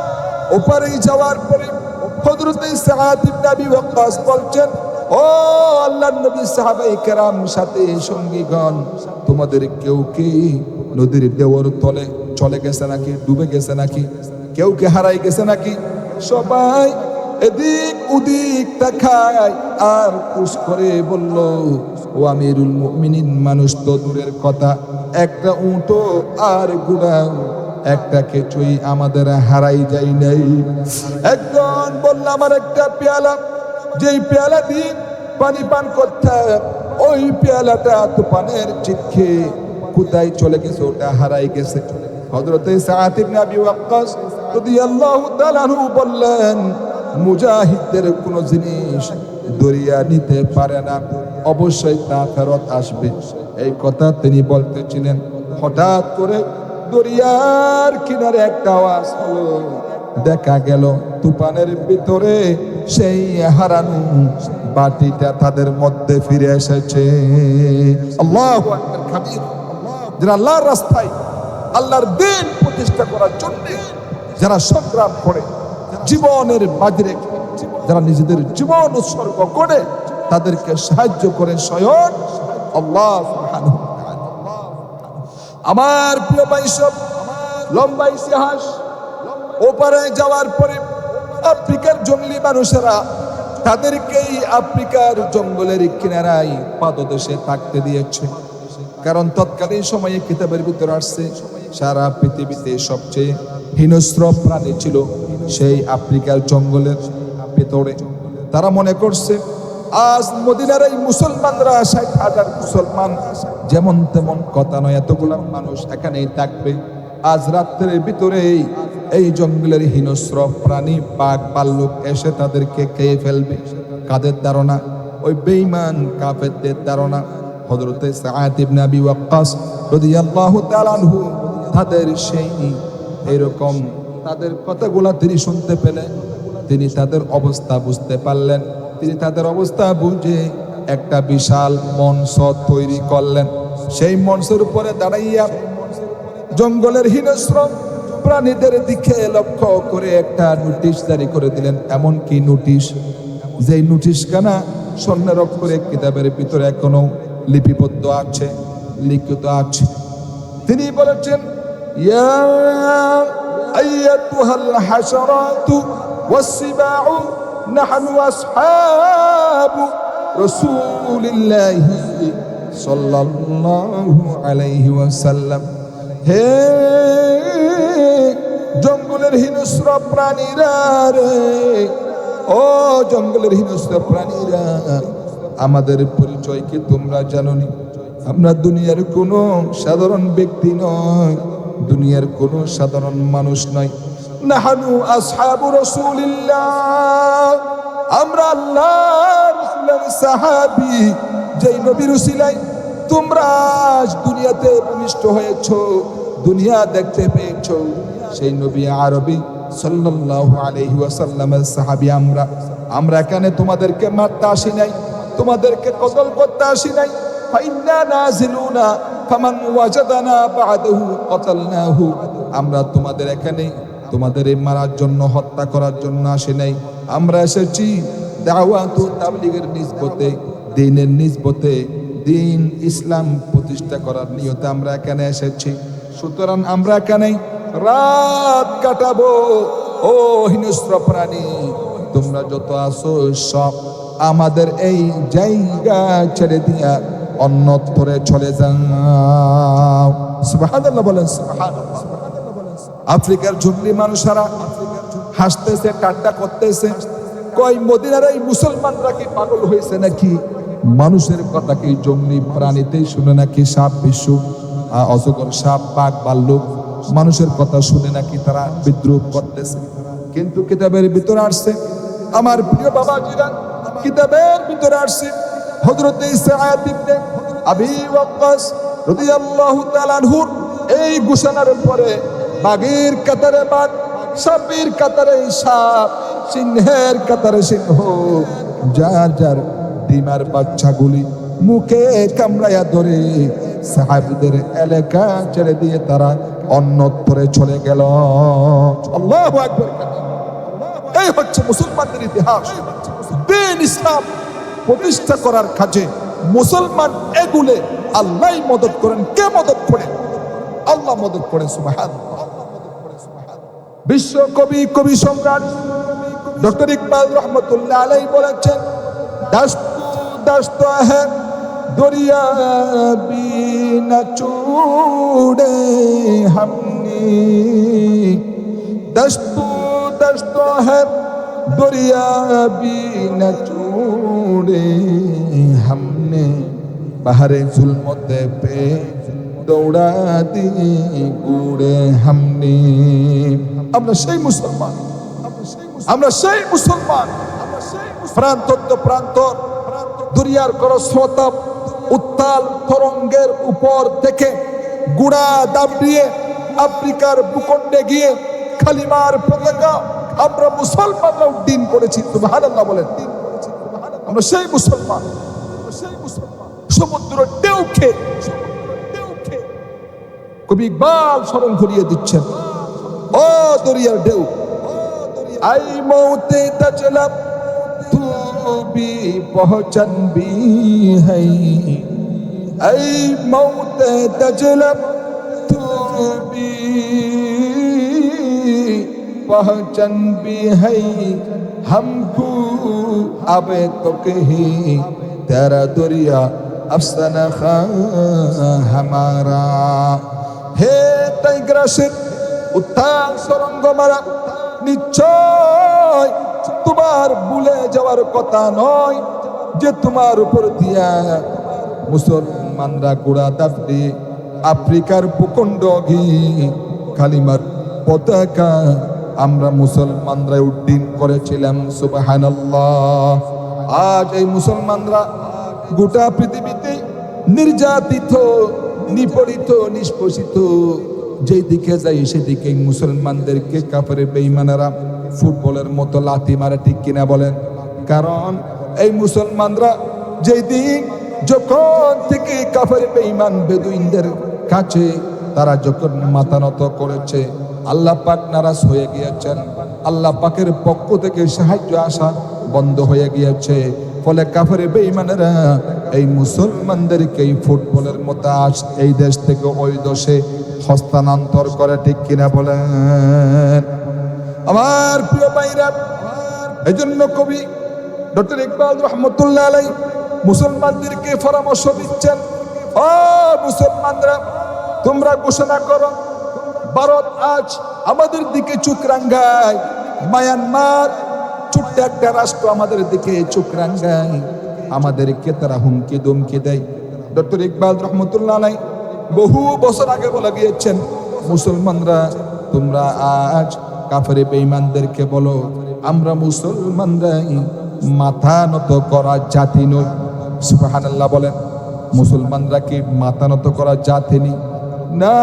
ওপারে যাওয়ার পরে হযরত সাদ ইবনে আবি ওয়াক্কাস বলছেন, ও আল্লাহর নবী, সাহাবায়ে কেরাম, সাথে সঙ্গীগণ, তোমাদের কেউ কি নদীর ঢেউর তলে চলে গেছে নাকি, ডুবে গেছে নাকি, কেউ কি হারাই গেছে নাকি? সবাই এদিক ওদিক তাকায় আর কুস করে বলল, ও আমিরুল মুমিনিন, মানুষ তো দূরের কথা, একটা উটও আর গুড়াও একটা কিছুই আমাদের হারাই যায় নাই। একজন বলল, আমার একটা পেয়ালা, যেই পেয়ালা দিয়ে পানি পান করতে, ওই পেয়ালাটা তুফানের চিৎকে কোথায় চলে গেছে, ওটা হারাই গেছে। হযরত সাদ ইবনে আবি ওয়াক্কাস রাদিয়াল্লাহু তাআলা আনহু বললেন, মুজাহিদদের কোনো জিনিস দরিয়া নিতে পারে না, অবশ্যই তা ফেরত আসবে। এই কথা তিনি বলতেছিলেন। হঠাৎ করে দরিয়ার কিনারে একটা আওয়াজ হলো, দেখা গেল তুফানের ভিতরে সেই হারানো বাটিটা তাদের মধ্যে ফিরে এসেছে। আল্লাহু আকবার কাবীর। যারা আল্লাহর রাস্তায়, আল্লাহর দ্বীন প্রতিষ্ঠা করার জন্য যারা সংগ্রাম করে, জীবনের বাজি রেখে যারা নিজেদের জীবন উৎসর্গ করে, তাদেরকে সাহায্য করে স্বয়ং আল্লাহ সুবহানাহু ওয়া তাআলা। আমার প্রিয় ভাই, সব লম্বা ইতিহাস। ওপারে যাওয়ার পরে আফ্রিকার জঙ্গলি মানুষেরা তাদেরকেই আফ্রিকার জঙ্গলের কিনারায় পাদদেশে থাকতে দিয়েছে। কারণ তৎকালীন সময়ে কিতাবের ভিতরে আসছে, সারা পৃথিবীতে সবচেয়ে হিংস্র প্রাণী ছিল সেই আফ্রিকার জঙ্গলের ভেতরে। তারা মনে করছে আজ মদিনার এই মুসলমানরা ৬০,০০০ মুসলমান, যেমন তেমন কথা নয়, এতগুলা মানুষ এখানেই থাকবে। আজ রাত্রের ভিতরেই এই জঙ্গলের হিংস্র প্রাণী বাঘ ভাল্লুক এসে তাদেরকে খেয়ে ফেলবে। কাদের ধারণা? ওই বেঈমান কাফেরদের ধারণা। হযরত সাদ ইবনে আবি ওয়াক্কাস রাদিয়াল্লাহু তাআলা আনহু তাদের সেই এরকম তাদের কথাগুলা তিনি শুনতে পেলেন। তিনি তাদের অবস্থা বুঝতে পারলেন। তিনি তাদের অবস্থা বুঝে একটা বিশাল মঞ্চ তৈরি করলেন। সেই মঞ্চের উপরে দাঁড়াইয়া জঙ্গলের হিংস্র প্রাণীদের দিকে লক্ষ্য করে একটা নোটিশ জারি করে দিলেন। এমন কি নোটিশ, যেই নোটিশখানা স্বর্ণের অক্ষরে কিতাবের ভিতরে এখনো লিপিবদ্ধ আছে, লিখিত আছে। তিনি বলেছেন, ইয়া আইয়াতুহাল হাশারাতু ওয়াসসিবাউ নাহনু আসহাবু রাসূলিল্লাহি সাল্লাল্লাহু আলাইহি ওয়াসাল্লাম। হে জঙ্গলের হিংস্র প্রাণীরা রে, ও জঙ্গলের হিংস্র প্রাণীরা, আমাদের পরিচয় কি তোমরা জানোনি? আমরা দুনিয়ার কোনো সাধারণ ব্যক্তি নয়, দুনিয়ার কোনো সাধারণ মানুষ নয়। নাহানু আসহাবু রাসূলিল্লাহ, আমরা আল্লাহর রাসূলের সাহাবী। যেই নবীর উসিলায় তোমরা আজ দুনিয়াতে ভূমিষ্ঠ হয়েছো, দুনিয়া দেখতে পেয়েছো, সেই নবী আরবি সাল্লাল্লাহু আলাইহি ওয়াসাল্লামের সাহাবী আমরা। আমরা এখানে তোমাদেরকে মারতে আসি নাই, তোমাদেরকে কতল করতে আসি নাই। ফাইন্না নাজিলুনা ফামান ওয়াজাদানা বা'দাহু ক্বাতালনাহু, আমরা তোমাদের এখানে তোমাদের মারার জন্য, হত্যা করার জন্য আসি নাই। আমরা এসেছি দাওয়াত ও তাবলীগের নিসবতে, দ্বীনের নিসবতে, দ্বীন ইসলাম প্রতিষ্ঠা করার নিয়তে আমরা এখানে এসেছি। সুতরাং আমরা এখানে রাত কাটাবো। ও হিংস্র প্রাণী, তোমরা যত আসো সব আমাদের এই জায়গা ছেড়ে দিয়া অন্যত্রে চলে যাও। সুবহানাল্লাহ বলেন, সুবহানাল্লাহ। আফ্রিকার জঙ্গলি মানুষেরা হাসতেছে, ঠাট্টা করতেছে, কই মদিনার এই মুসলমানরা কি পাগল হয়েছে নাকি? মানুষের কথা কি জঙ্গলি প্রাণীতেই শুনে নাকি? সাপ বিচ্ছু, অজগর সাপ, বাঘ ভাল্লুক মানুষের কথা শুনে নাকি তারা বিদ্রুপ করতেছে? কিন্তু কিতাবের ভিতরে আসছে, আমার প্রিয় বাবাজিরা, কিতাবের ভিতরে আসছে হযরত সাঈদ ইবনে আবি ওয়াক্কাস রাদিয়াল্লাহু তাআলা আনহু এই ঘোষণার পরে বাঘের কাতারে বাঘ, সাপের কাতারে সাপ, সিংহের কাতারে সিংহ, যার যার ডিমার বাচ্চাগুলি মুখে কামড়াইয়া ধরে সাহাবীদের এলাকা ছেড়ে দিয়ে তারা অন্যত্রে চলে গেল। আল্লাহু আকবার। এই হচ্ছে মুসলমানদের ইতিহাস। দ্বীন ইসলাম প্রতিষ্ঠা করার কাজে মুসলমান এগুলে আল্লাহ মদত করেন। কে মদত করেন? আল্লাহ মদত করেন। সুবহানাল্লাহ। বিশ্ব কবি, কবি সম্রাট ডক্টর ইকবাল রহমতুল্লাহ আলাইহি বলেছেন, দাস্ত দাস্ত है दरिया भी न छोड़े हमने, दस्तो दस्तो है दरिया भी न छोड़े हमने, बहरे जुल्मते पे दौड़ा दी उड़े हमने। আমরা সেই মুসলমান, আমরা সেই মুসলমান, প্রান্ত প্রান্ত দুনিয়ার করস্রোতা উত্তাল তরঙ্গের উপর থেকে গুড়া দাবড়িয়ে আফ্রিকার ভূখণ্ডে গিয়ে কালিমার পতাকা আমরা মুসলমানরা উড্ডীন করেছি। সুবহানাল্লাহ বলেন। আমরা সেই মুসলমান, সমুদ্র ঢেউকে কবি ইকবাল স্মরণ করিয়ে দিচ্ছেন। ও দরিয়ার ঢেউ, আই মৌতে তাজলাম तू भी पहचान भी है, ऐ मौत तजलब तू भी पहचान भी है, हमको अब तो कहीं तेरा दरिया अफसाना खा हमारा। हे टाइग्रासेर उत्ताल सरंगमारा নিশ্চয় তোমার ভুলে যাওয়ার কথা নয় যে তোমার উপর দিয়া মুসলমানরা গোড়া দাবড়ে আফ্রিকার ভূখণ্ড গিয়ে কালিমার পতাকা আমরা মুসলমানরা উড্ডীন করেছিলাম। সুবহানাল্লাহ। আজ এই মুসলমানরা গোটা পৃথিবীতে নির্যাতিত, নিপীড়িত, নিষ্পেষিত, যেই দিকে যাই সেদিকে মুসলমানদেরকে কাফের বেঈমানেরা ফুটবলের মতো লাথি মারে। ঠিক কিনা বলেন? কারণ এই মুসলমানরা যেই দিন যখন থেকে কাফের বেঈমান বেদুইনদের কাছে তারা যখন মাথা নত করেছে, আল্লাহ পাক নারাজ হয়ে গিয়েছেন। আল্লাহ পাকের পক্ষ থেকে সাহায্য আসা বন্ধ হয়ে গিয়েছে। ফলে কাফের বেঈমানেরা এই মুসলমানদেরকে এই ফুটবলের মতো আজ এই দেশ থেকে ওই দেশে হস্তান্তর করে। ঠিক কিনা বলেন? আমার প্রিয় ভাইরা, এই জন্য কবি ডক্টর ইকবাল রহমতুল্লাহ আলাইহি মুসলমানদেরকে পরামর্শ দিচ্ছেন, ও মুসলমানরা, তোমরা ঘোষণা করো ভারত আজ আমাদের দিকে চোখ রাঙ্গায়, মায়ানমার ছোট্ট একটা রাষ্ট্র আমাদের দিকে চোখ রাঙ্গায়, আমাদেরকে তারা হুমকি দুমকি দেয়। ডক্টর ইকবাল রহমতুল্লাহ আলাইহি বহু বছর আগে বলে গিয়েছেন, মুসলমানরা তোমরা আজ কাফের বেঈমানদেরকে বলো আমরা মুসলমানরাই মাথা নত করা জাতি নই। সুবহানাল্লাহ বলেন। মুসলমানরা কি মাথা নত করা জাতি নেই? না,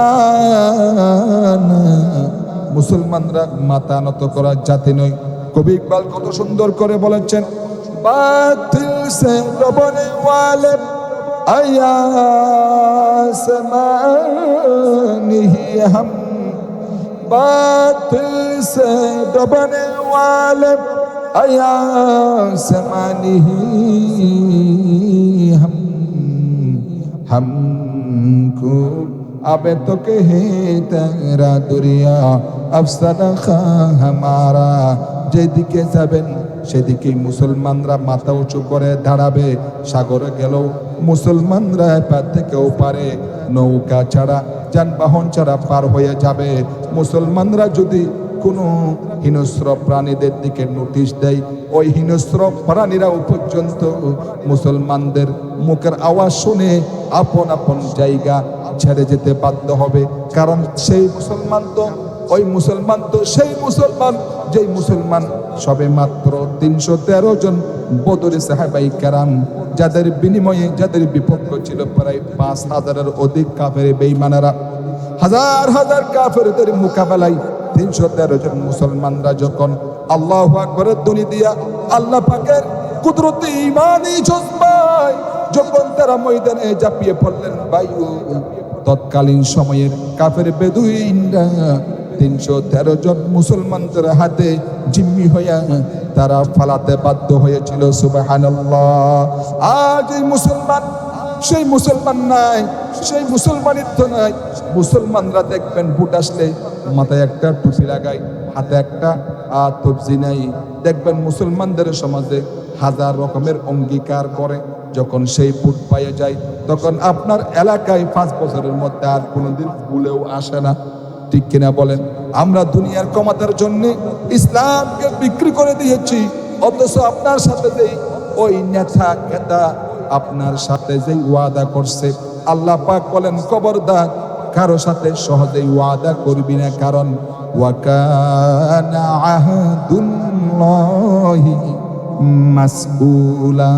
মুসলমানরা মাথা নত করা জাতি নয়। কবি ইকবাল কত সুন্দর করে বলেছেন, বাতিল সে ডবনে ওয়ালে आया समानी हम, बातिल से डबने वाले आया समानी हमको अब तो कहे तेरा दुरिया अफसाना खा हमारा। যেদিকে যাবেন সেদিকে মুসলমানরা মাথা উঁচু করে দাঁড়াবে। সাগরে গেলেও মুসলমানরা এপার থেকে ওপারে নৌকা ছাড়া, যানবাহন ছাড়া পার হয়ে যাবে। মুসলমানরা যদি কোনো হিংস্র প্রাণীদের দিকে নোটিশ দেয়, ওই হিংস্র প্রাণীরাও পর্যন্ত মুসলমানদের মুখের আওয়াজ শুনে আপন আপন জায়গা ছেড়ে যেতে বাধ্য হবে। কারণ সেই মুসলমান তো ওই মুসলমান তো সেই মুসলমান যেই মুসলমান সবে মাত্র 313 জন বদরের সাহাবাই কেরাম, যাদের বিনিময়ে যাদের বিপক্ষ ছিল প্রায় 5000-এর অধিক কাফের বেঈমানেরা। হাজার হাজার কাফেরদের মোকাবেলায় 313 জন মুসলমানরা যখন আল্লাহু আকবারের ধ্বনি দিয়া আল্লাহ পাকের কুদরতি ঈমানি জজবায় যখন তারা ময়দানে ঝাঁপিয়ে পড়লেন, বায়ু তৎকালীন সময়ের কাফের বেদুইনরা 313 জন মুসলমানদের হাতে জিম্মি হইয়া তারা ফালাতে বাধ্য হয়েছিল। সুবহানাল্লাহ। আজ এই মুসলমান সেই মুসলমান নাই, সেই মুসলমানিত্ব নাই। মুসলমানরা দেখবেন ভোট আসলে মাথায় একটা টুপি লাগায়, হাতে একটা তবজি নাই। দেখবেন মুসলমানদের সমাজে হাজার রকমের অঙ্গীকার করে, যখন সেই ভোট পাইয়ে যায় তখন আপনার এলাকায় 5 বছরের মধ্যে আর কোনোদিন ভুলেও আসে না। ঠিক কিনা বলেন? আমরা দুনিয়ার কমাতার জন্য ইসলামকে বিক্রি করে দিয়েছি, অথচ আপনার সাথে যেই ওই নেতা খেতা আপনার সাথে যেই ওয়াদা করছে, আল্লাহ পাক বলেন খবরদার কারো সাথে সহজেই ওয়াদা করবি না, কারণ ওয়াকানা আহদুল্লাহি মাসউলা।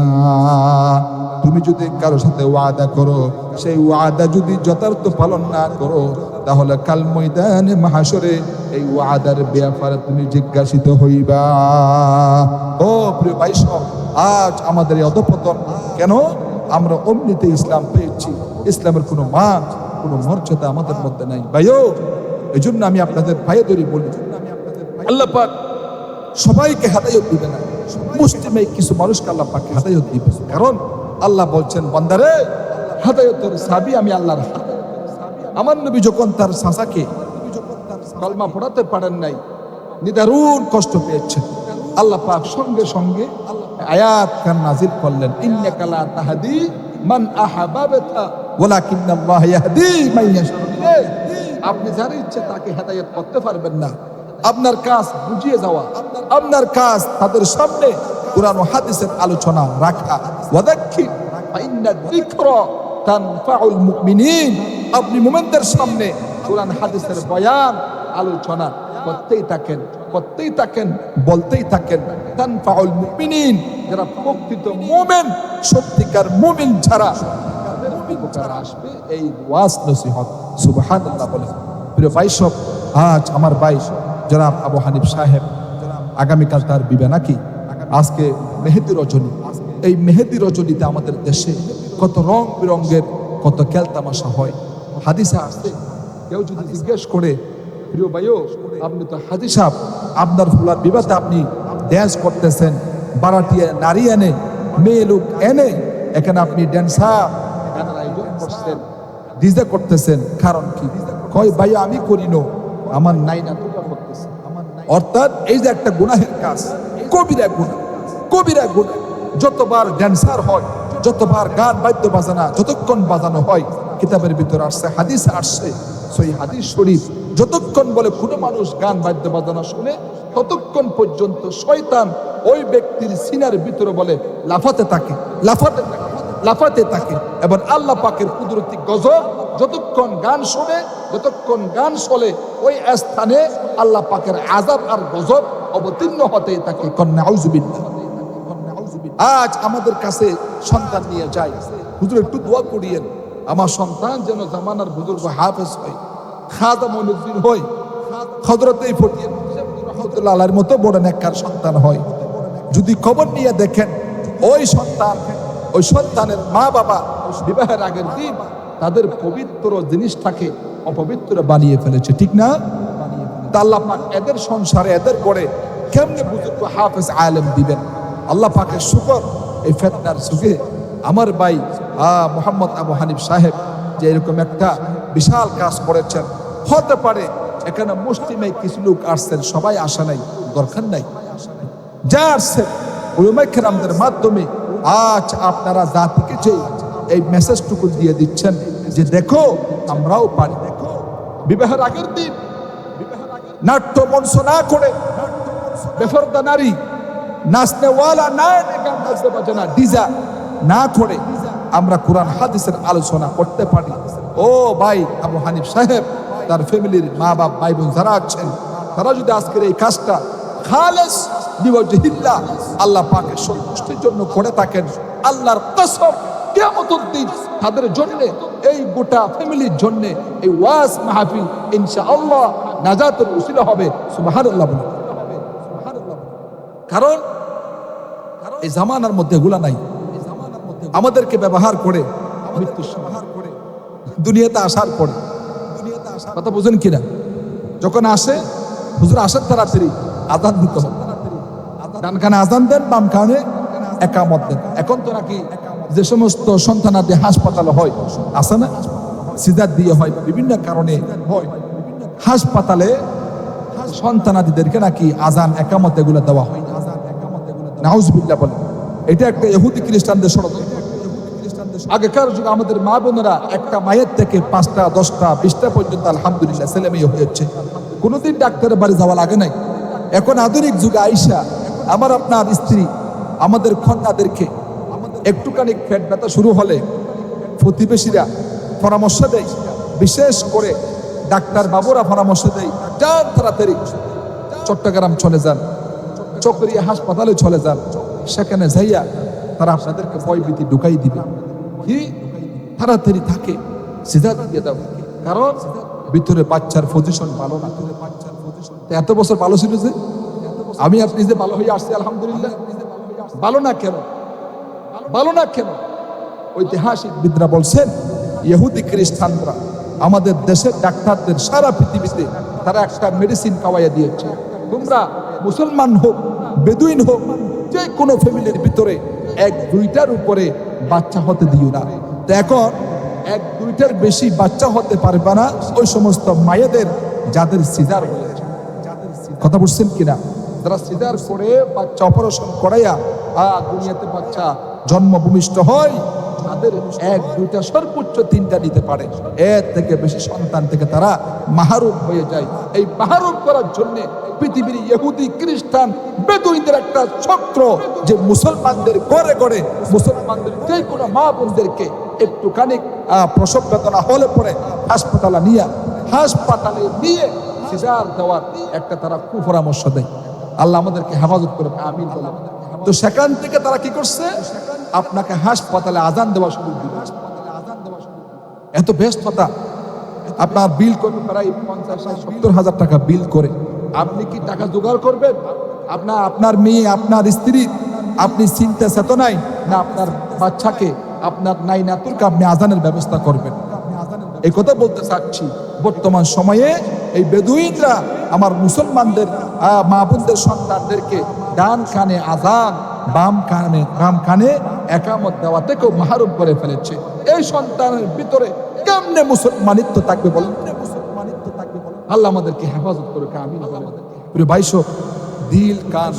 তুমি যদি কারো সাথে ওয়াদা করো, সেই ওয়াদা যদি যথার্থ পালন না করো, তাহলে কাল ময়দানে মাহশরে এই ওয়াদার ব্যাপারে তুমি জিজ্ঞাসিত হইবা। ও প্রিয় ভাই সব, আজ আমাদের এই অধঃপতন কেন? আমরা অমনিতে ইসলাম পেয়েছি, ইসলামের কোনো মান কোনো মর্যাদা আমাদের মধ্যে নাই। ভাইও, এই জন্য আমি আপনাদের ভাইয়েদেরই বলি, আল্লাহ পাক সবাইকে হেদায়েত দিবে না, মুসলিমে কিছু মানুষকে আল্লাহ পাক হেদায়েত দিবে। কারণ আল্লাহ বলছেন, বান্দারে হেদায়েতের চাবি আমি আল্লাহর হাতে। আমার নবী যখন তার চাচাকে কলমা পড়াতে পারেন নাই, নিদারুণ কষ্ট পেয়েছেন, আল্লাহ পাক সঙ্গে সঙ্গে আয়াত কান নাজিল করলেন, ইন্নাকা লা তাহদি মান আহাবাবতা ওয়ালাকিন্নাল্লাহ ইয়াহদি মান ইয়াশা। আপনি যার ইচ্ছে তাকে হেদায়েত করতে পারবেন না। আপনার কাজ বুঝিয়ে যাওয়া, আপনার কাজ তাদের সামনে কুরআন ও হাদিসের আলোচনা রাখা। ওয়াদাক্কির ফাইন্না যিকরা তানফাউল মুমিনিন। আপনি মুমিনদের সামনে কুরআন হাদিসের বয়ান আলোচনা করতেই থাকেন, করতেই থাকেন, বলতেই থাকেন। তানফাউল মুমিনিন, যারা প্রকৃত মুমিন, সত্যিকার মুমিন যারা, তাদের উপকার আসবে এই ওয়াজ নসিহত। সুবহানাল্লাহ বলেন। প্রিয় ভাই সব, আজ আমার ভাই জনাব আবু হানিফ সাহেব, আগামীকাল তার বিবাহ নাকি, আজকে মেহেদি রজনী। এই মেহেদি রজনীতে আমাদের দেশে কত রং বেরঙ্গের কত খেলতামাশা হয়। হাদিসে আসছে, কেউ যদি জিজ্ঞেস করে, প্রিয় ভাইও আপনি তো হাজি সাহেব, আপনার ফুলার বিবাহতে আপনি ড্যান্স করতেছেন, বারাটিয়া নারী এনে, মেয়ে লোক এনে, এখানে আপনি ড্যান্সার গানের আয়োজন করছেন, ডিজে করতেছেন, কারণ কি? কয় ভাই আমি করি না, আমার নাই না তোমরা করতেছে। অর্থাৎ এই যে একটা গুনাহের কাজ, কবিরা গুনাহ, কবিরা গুনাহ। যতবার ড্যান্সার হয়, যতবার গান বাদ্য বাজানা যতক্ষণ বাজানো হয়, কিতাবের ভিতরে আসছে, হাদিসে আসছে, সেই হাদিস শরীফ, যতক্ষণ বলে কোনো মানুষ গান বাদ্য বাজানা শুনে, ততক্ষণ পর্যন্ত শয়তান ওই ব্যক্তির সিনার ভিতরে বলে লাফাতে থাকে, লাফাতে থাকে, লাফাতে থাকে। এবং আল্লাহ পাকের কুদরতি গজব, যতক্ষণ গান শুনে, যতক্ষণ গান চলে, ওই স্থানে আল্লাহ পাকের আযাব আর গজব অবতীর্ণ হতেই থাকে। কন্যা আউযুবিল্লাহ। আজ আমাদের কাছে সন্তান নিয়ে যায়, হুজুর একটু দোয়া করিয়েন, আমার সন্তান যেন জামানার বুজুর্গ হাফেজ হয়, খাজা মঈনুদ্দিন হয়, হযরত ফটিয়া রহমাতুল্লাহ আলাইহির মতো বড় নেককার সন্তান হয়। যদি খবর নিয়ে দেখেন, ওই সন্তান, ওই সন্তানের মা বাবা বিবাহের আগের দিন তাদের পবিত্র জিনিসটাকে অপবিত্র বানিয়ে ফেলেছে, ঠিক না? তা আল্লাহ পাক এদের সংসারে, এদের করে কেমনে বুজুর্গ হাফেজ আলেম দিবেন? আল্লাহ পাকের শুকর, এই ফিতনার যুগে আমার ভাই মোহাম্মদ আবু হানিফ সাহেব যে এরকম একটা বিশাল কাজ করেছেন। হতে পারে এখানে মুসলিমে কিছু লোক আসছেন, সবাই আসা নাই, দরকার নাই। যা আসছে উলামায়ে কেরামদের মাধ্যমে আজ আপনারা জাতিকে যে এই মেসেজটুকু দিয়ে দিচ্ছেন যে দেখো আমরাও পারি। দেখো বিবাহের আগের দিন নাট্য মঞ্চ না করে, বেফরদা নারী, নাচনেওয়ালা না, গান বাজতে বাজে না, ডিজা না করে আমরা কোরআন হাদিসের আলোচনা করতে পারি। ও ভাই আবু হানিফ সাহেব, তার ফ্যামিলির মা বাপ ভাই বোন যারা আছেন, তারা যদি আজকের এই কাজটা খালেস লিওয়াজহিল্লাহ আল্লাহ পাকের সন্তুষ্টির জন্য করে থাকেন, আল্লাহর কসম কিয়ামতের দিন তাদের জন্য, এই গোটা ফ্যামিলির জন্য এই ওয়াজ মাহফিল ইনশাআল্লাহ নাজাতের উসিলা হবে। সুবহানাল্লাহ বলুন। কারণ এই জামানার মধ্যে এগুলা নাই। আমাদেরকে ব্যবহার করে মৃত্যুর সময় দুনিয়াতে আসার পরে, কথা বুঝেন কিনা, যখন আসে হুজুর আসেন তাড়াতাড়ি আজান দিতে হবে, ডান কানে আজান দেন, বাম কানে একামত দেন। এখন তো নাকি যে সমস্ত সন্তানাদি হাসপাতালে হয়, আছে না, সিজার দিয়ে হয়, বিভিন্ন কারণে হয়, হাসপাতালে সন্তানাদিদেরকে নাকি আজান একামত এগুলো দেওয়া হয়। নাউজুবিল্লাহ বলে, এটা একটা ইহুদি খ্রিস্টানদের ষড়যন্ত্র। আগেকার যুগে আমাদের মা বোনেরা একটা মায়ের থেকে 5টা 10টা 20টা পর্যন্ত আলহামদুলিল্লাহ ছেলে মেয়ে হয়েছে, কোনোদিন ডাক্তারের বাড়ি যাওয়া লাগে নাই। এখন আধুনিক যুগে আইসা আমার আপনার স্ত্রী আমাদের কন্যাদেরকে একটুখানি পেট ব্যথা শুরু হলে প্রতিবেশীরা পরামর্শ দেয়, বিশেষ করে ডাক্তার বাবুরা পরামর্শ দেয়, যান তাড়াতাড়ি চট্টগ্রাম চলে যান, চকরিয়া হাসপাতালে চলে যান, সেখানে যাইয়া তারা আপনাদেরকে ভয়ভীতি ঢুকাই দিবে, কি তাড়াতাড়ি থাকে সিজার দিয়ে দাও, কারণ ভিতরে বাচ্চার পজিশন ভালো না। এত বছর ভালো ছিল যে আমি আপনি যে ভালো হয়ে আসছি আলহামদুলিল্লাহ, ভালো না কেন? ভালো না কেন? ঐতিহাসিকবিদরা বলছেন ইহুদি খ্রিস্টানরা আমাদের দেশের ডাক্তারদের সারা পৃথিবীতে তারা একটা মেডিসিন খাওয়াইয়া দিয়েছে, তোমরা মুসলমান হোক বেদুইন হোক যে কোনো ফ্যামিলির ভিতরে 1-2টার উপরে বাচ্চা হতে দিও না। তো এখন 1-2টার বেশি বাচ্চা হতে পারবে না ওই সমস্ত মায়েদের যাদের সিজার হয়েছে, কথা বুঝছেন কিনা, যারা সিজার করে বাচ্চা অপারেশন করাইয়া দুনিয়াতে বাচ্চা জন্ম ভূমিষ্ঠ হয়, তাদের 1-2টা সর্বোচ্চ 3টা নিতে পারে, এর থেকে বেশি সন্তান থেকে তারা মাহরুম হয়ে যায়। এই মাহরুম করার জন্য পৃথিবীর ইহুদি খ্রিস্টান বেদুইনদের একটা চক্র, যে মুসলমানদের ঘরে ঘরে মুসলমানদের যে কোনো মা বোনদেরকে একটুখানি প্রসব বেদনা হলে পরে হাসপাতালে নিয়ে সিজার দেওয়ার একটা তারা কুপরামর্শ দেয়। আল্লাহ আমাদেরকে হেফাজত করে, আমিন বলেন। তো সেখান থেকে তারা কি করছে, আপনাকে হাসপাতালে আজান দেওয়া শুরু দিবে। এত ব্যস্ততা, আপনার বিল করবে প্রায় 50,000-70 হাজার টাকা বিল করে, আপনি কি টাকা জোগাড় করবেন? আপনার মেয়ে, আপনার স্ত্রী, আপনি চিন্তা চেতনায় না আপনার বাচ্চাকে, আপনার নাই নাতুরকে আপনি আজানের ব্যবস্থা করবেন? এই কথা বলতে চাচ্ছি, বর্তমান সময়ে এই বেদুইনরা আমার মুসলমানদের মা বোনদের সন্তানদেরকে ডান কানে আজান, বাম কানে একামত দেওয়া থেকেও মাহরুম করে ফেলেছে। এই সন্তানের ভিতরে কেমনে মুসলমানিত্ব থাকবে বলেন? আল্লাহ আমাদেরকে হেফাজত করুক, আমিন বলেন। প্রিয় ভাইসো, দিল কান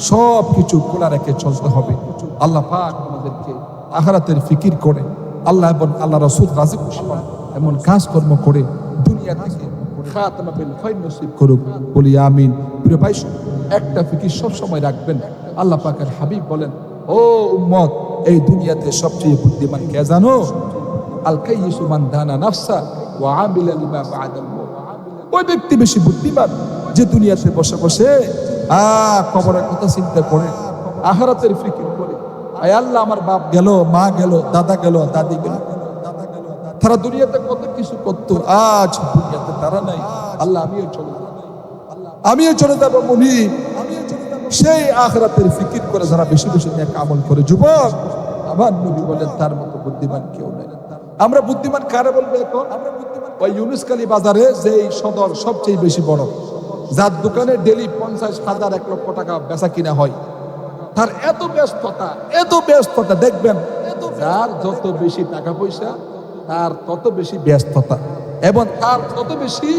সব কিছু খোলা রেখে চলতে হবে। আল্লাহ পাক আমাদেরকে আখিরাতের ফিকির করে, আল্লাহ এবং আল্লাহ রাসূল রাজি খুশি হন এমন কাজকর্ম করে দুনিয়া থেকে খাতমা বিল খায়র নসিব করুক, বলি আমিন। প্রিয় ভাইসো, একটা ফিকির সব সময় রাখবেন, আল্লাহ পাকের হাবিব বলেন, ও উম্মত, এই দুনিয়াতে সবচেয়ে বুদ্ধিমান কে জানো? আল কাইয়িসু মান দানা নাফসা ওয়া আমিলা লিমা বা'দাল মউত। ওই ব্যক্তি বেশি বুদ্ধিমান যে দুনিয়াতে বসে বসে কবরের কথা চিন্তা করে, আখিরাতের ফিকির করে। আয় আল্লাহ, আমার বাপ গেল, মা গেল, দাদা গেল, দাদি গেল, তারা দুনিয়াতে কত কিছু করতো, আজ দুনিয়াতে তারা নাই। আল্লাহ, আমিও চলে যাবো মনি। সেই আখিরাতের ফিকির করে যারা বেশি বেশি নেক আমল করে, যুবক, আমার নবী বলেন তার মতো বুদ্ধিমান কেউ নাই। আমরা বুদ্ধিমান কারে বলবো এখন? ওই ইউনুসখালী বাজারে যেই সদর সবচেয়ে বেশি বড়, যার দোকানে ডেলি 50,000-1 লক্ষ টাকা বেচা কিনা হয়, তার এত ব্যস্ততা দেখবেন, যার যত বেশি টাকা পয়সা তার তত বেশি ব্যস্ততা, এবং তার তত বেশি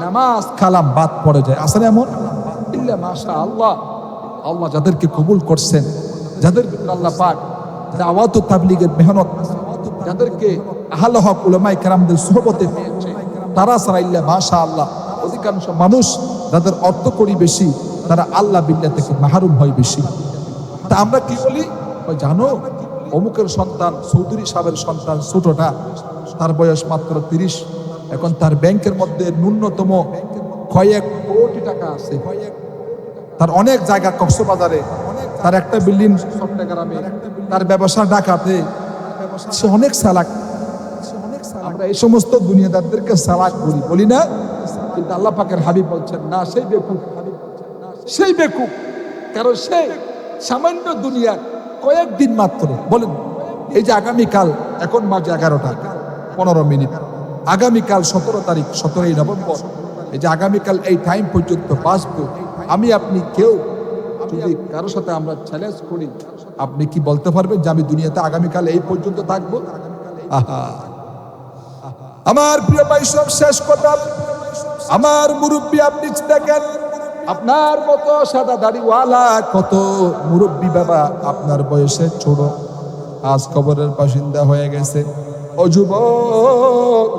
নামাজ কালাম বাদ পড়ে যায়। আসলে এমন ইল্লা মাশাআল্লাহ, আল্লাহ যাদেরকে কবুল করছেন, যাদের আল্লাহ পাক দাওয়াত ও তাবলীগের মেহনত, যাদেরকে আহলে হক উলামায়ে কেরামদের সুহবতে পেয়েছে, তারা ছাড়া ইল্লা মাশাআল্লাহ অধিকাংশ মানুষ যাদের অর্থ করি বেশি, তারা আল্লাহ বিল্লাহ থেকে মাহরুম হয় বেশি। তা আমরা কি বলি, জানো অমুকের সন্তান, চৌধুরী সাহেবের সন্তান ছোটটা, তার বয়স মাত্র 30, এখন তার ব্যাংকের মধ্যে ন্যূনতম কয়েক কোটি টাকা আছে, তার অনেক জায়গা কক্সবাজারে, তার একটা বিল্ডিং চট্টগ্রামে, তার ব্যবসা ঢাকাতে, সে অনেক চালাক। আমরা এই সমস্ত দুনিয়াদারদেরকে চালাক বলি না, কিন্তু আল্লাহ পাকের হাবিব বলছেন না, সেই বেকুব, সেই বেকুব। কারণ সে সামান্য দুনিয়া কয়েকদিন মাত্র। বলেন, এই যে আগামীকাল, এখন মাঝে 11:15, আগামীকাল 17 তারিখ, 17ই নভেম্বর, এই যে আগামীকাল এই টাইম পর্যন্ত বাঁচবো আমি আপনি কেউ যদি কারো সাথে আমরা চ্যালেঞ্জ করি, আপনি কি বলতে পারবেন যে আমি দুনিয়াতে আগামীকাল এই পর্যন্ত থাকবো? আহা, আমার প্রিয় ভাই, সব শেষ কথা, আমার মুরব্বী আপনি দেখেন, আপনার মতো সাদা দাড়িওয়ালা কত মুরব্বী বাবা আপনার বয়সে ছোট, আজ কবরের বাসিন্দা হয়ে গেছে। ও যুবক,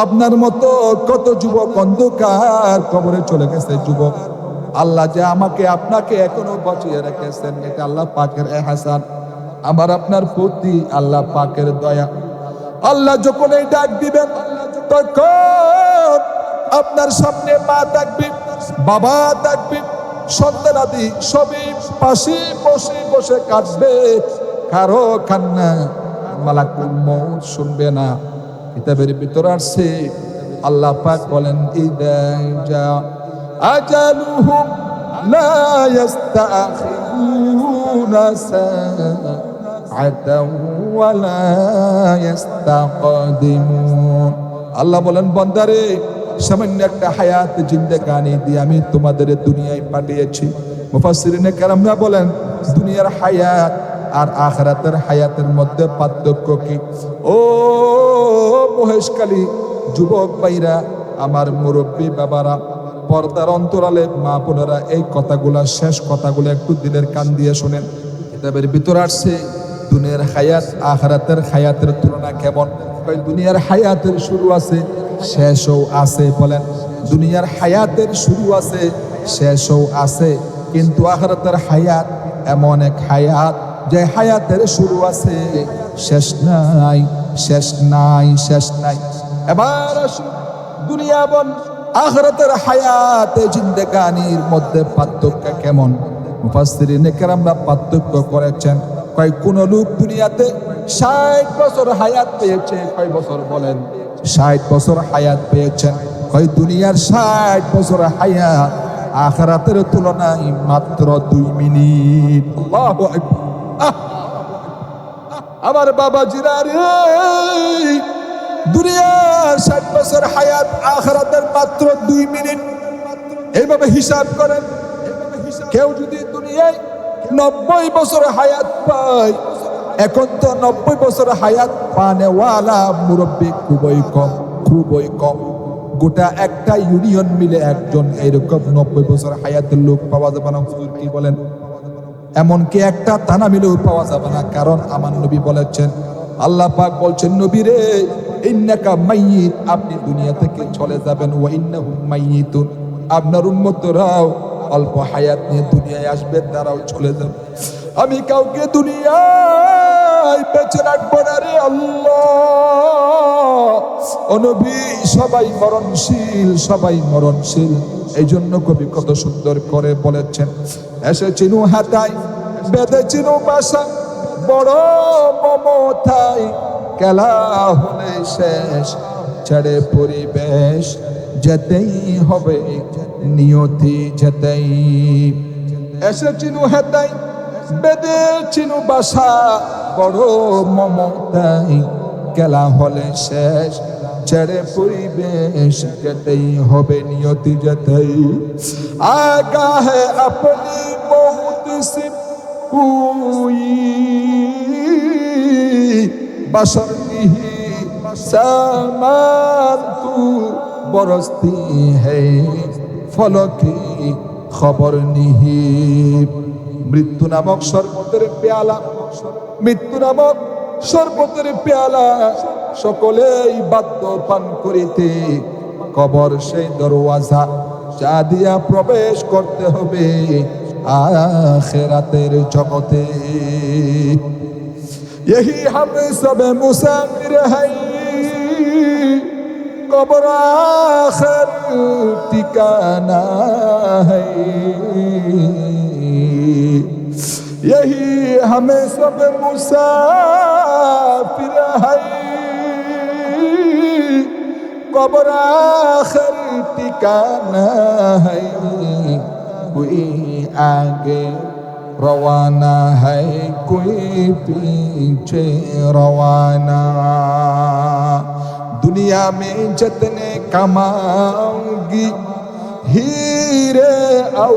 আপনার মতো কত যুবক অন্ধকার কবরে চলে গেছে। যুবক, আল্লাহ যে আমাকে আপনাকে এখনো বাঁচিয়ে রেখেছেন, এটা আল্লাহ পাকের এহসান, আমার আপনার প্রতি আল্লাহ পাকের দয়া। আল্লাহ যখন এই ডাক দিবেন, তখন আপনার সামনে মা থাকবে, বাবা থাকবে, সন্তানাদি সবই পাশে বসে বসে কাঁদবে, কারো কান্না মালাকুল মউত শুনবে না। কিতাবের ভিতর আসছে, আল্লাহ পাক বলেন, ইযা জা আজালুহুম লা ইস্তাখিরুনা সাআতাও ওয়া লা ইস্তাকদিমুন। আল্লাহ বলেন, বান্দারে, সামান্য একটা হায়াত জিন্দেগানি দিয়ে আমি তোমাদের দুনিয়ায় পাঠিয়েছি। মুফাসসিরিনে কেরামরা বলেন, দুনিয়ার হায়াত আর আখিরাতের হায়াতের মধ্যে পার্থক্য কি? ও মহেশকালী যুবক ভাইরা, আমার মুরব্বী বাবারা, পর্দার অন্তরালে মা বোনেরা, এই কথাগুলা, শেষ কথাগুলো একটু দিলের কান দিয়ে শোনেন। কিতাবের ভিতর আসছে, দুনিয়ার হায়াত আখিরাতের হায়াতের তুলনা কেমন? দুনিয়ার হায়াতের শুরু আছে, শেষও আছে। বলেন, দুনিয়ার হায়াতের শুরু আছে, শেষও আছে, কিন্তু আখিরাতের হায়াত এমন এক হায়াত, যে হায়াতের শুরু আছে, শেষ নাই, শেষ নাই, শেষ নাই। এবার আসুন, দুনিয়া বন আখিরাতের হায়াতে জিন্দেগানির মধ্যে পার্থক্য কেমন? মুফাসসিরিনে কেরামরা পার্থক্য করেছেন। কয় কোন লোক দুনিয়াতে 60 বছর হায়াত পেয়েছে, কয় বছর বলেন? 60 বছর হায়াত পেয়েছেন। কয় দুনিয়ার 60 বছর হায়াত আখিরাতের তুলনায় মাত্র 2 মিনিট। আল্লাহু আকবার। আমার বাবাজিরা রে, দুনিয়ার 60 বছর হায়াত, আখিরাতের মাত্র 2 মিনিট। এইভাবে হিসাব করেন, কেউ যদি দুনিয়ায় 90 বছর হায়াত পায়, এখন তো 90 বছর হায়াত পানেওয়ালা মুরব্বী খুবই কম, খুবই কম। গোটা একটা ইউনিয়ন মিলে একজন এরকম 90 বছর হায়াতের লোক পাওয়া যাবে না। হুজুর কি বলেন? এমনকি একটা থানা মিলেও পাওয়া যাবে না। কারণ আমার নবী বলেছেন, আল্লাহ পাক বলছেন, নবী রে, ইন্নাকা মাইয়িত, আপনি দুনিয়া থেকে চলে যাবেন, ওয়া ইন্নাহুম মাইয়িতুন, আপনার উম্মতরাও অল্প হায়াত নিয়ে দুনিয়ায় আসবে, তারাও চলে যাবে। আমি কাউকে দুনিয়ায় বেঁচে রাখবো না রে আল্লাহ। ও নবী, সবাই মরণশীল, সবাই মরণশীল। এই জন্য কবি কত সুন্দর করে বলেছেন, এসে চিনু হাতাই, বেদে চিনু বাসা, বড় মমতাই, খেলা হলে শেষ, ছেড়ে পরিবেশ, যেতেই হবে নিয়তি যেতেই। এসে চিনু হাতাই, বেদে চিনু বাসা, বড় মমতাই, খেলা হলে শেষ, ছেড়ে পরিবেশ, যেতেই হবে নিয়তি যেতেই। আগা है अपनी मौत से कोई, बशर नहीं सामान तू बरसती है, फलकी खबर नहीं। মৃত্যু নামক শরবতের পেয়ালা, মৃত্যু নামক শরবতের পেয়ালা, সকলেই বাধ্য পান করিতে, কবর সেই দরওয়াজা, যা দিয়া প্রবেশ করতে হবে আখিরাতের জগতে। यही हम सब मुसाफिर हैं, कब्र आखिर ठिकाना है, यही हमें सब मुसाफिर है। कब्र आखिर ठिकाना है, कोई आगे रवाना है, कोई पीछे रवाना। दुनिया में जितने कमाऊंगी हीरे और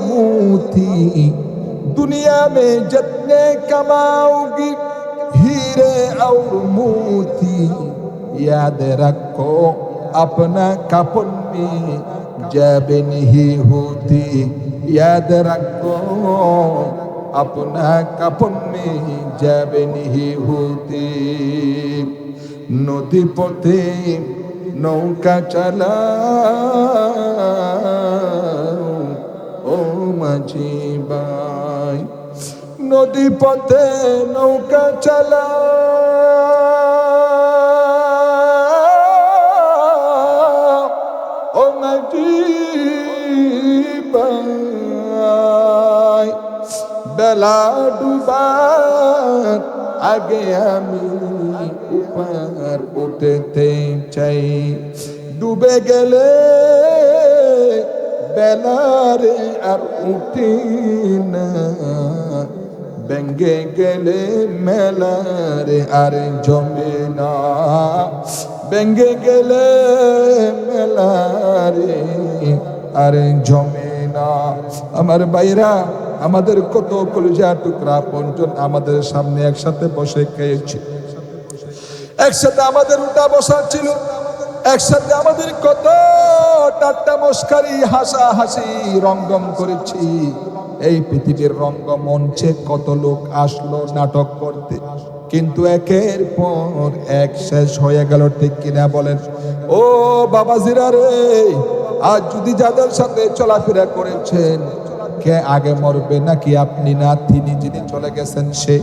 मोती, दुनिया में जितने कमाऊंगी हीरे और मोती, याद रखो अपना कफन में जेब नहीं होती, याद रखो अपना कफन में जेब नहीं होती। नदी पथे नौका चाলাও ও মাঝি ভাই, নদী পথে নৌকা চালাও ও মাঝি ভাই, বেলা ডুবার আগে আমি উপর উঠতে চাই, ডুবে গেলে বেলারে আর উঠি না, ভেঙ্গে গেলে মেলারে আর জমে না, ভেঙ্গে গেলে মেলারে আর জমে না। আমার ভাইরা, আমাদের কত কলিজা টুকরা পঞ্জন আমাদের সামনে একসাথে বসে খেয়েছে, একসাথে আমাদের উঠা বসা ছিল, একসাথে আমাদের কত ঠাট্টা মস্কারি হাসাহাসি রঙ্গম করেছি। এই পৃথিবীর রঙ্গমঞ্চে কত লোক আসলো নাটক করতে, কিন্তু একের পর এক শেষ হয়ে গেল, ঠিক কিনা বলেন? ও বাবাজিরা রে, আজ যদি যাদের সাথে চলাফেরা করেছেন, কে আগে মরবে নাকি আপনি না তিনি যিনি চলে গেছেন সে?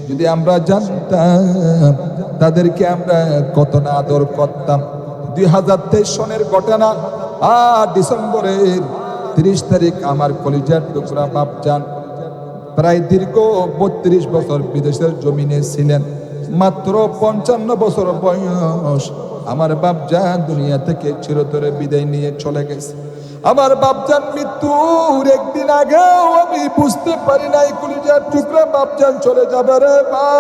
যদি আমরা জানতাম তাদেরকে আমরা কত না আদর করতাম। 2023 সনের ঘটনা, ডিসেম্বরের 30 তারিখ আমার কলিজার টুকরা বাপজান প্রায় দীর্ঘ 32 বছর বিদেশের জমিনে ছিলেন। মাত্র 55 বছর বয়স আমার বাপজান দুনিয়া থেকে চিরতরে বিদায় নিয়ে চলে গেছে। আমার বাপজান মৃত্যুর একদিন আগেও আমি বুঝতে পারি নাই কলিজার টুকরা বাপজান চলে যাবে রে ভাই।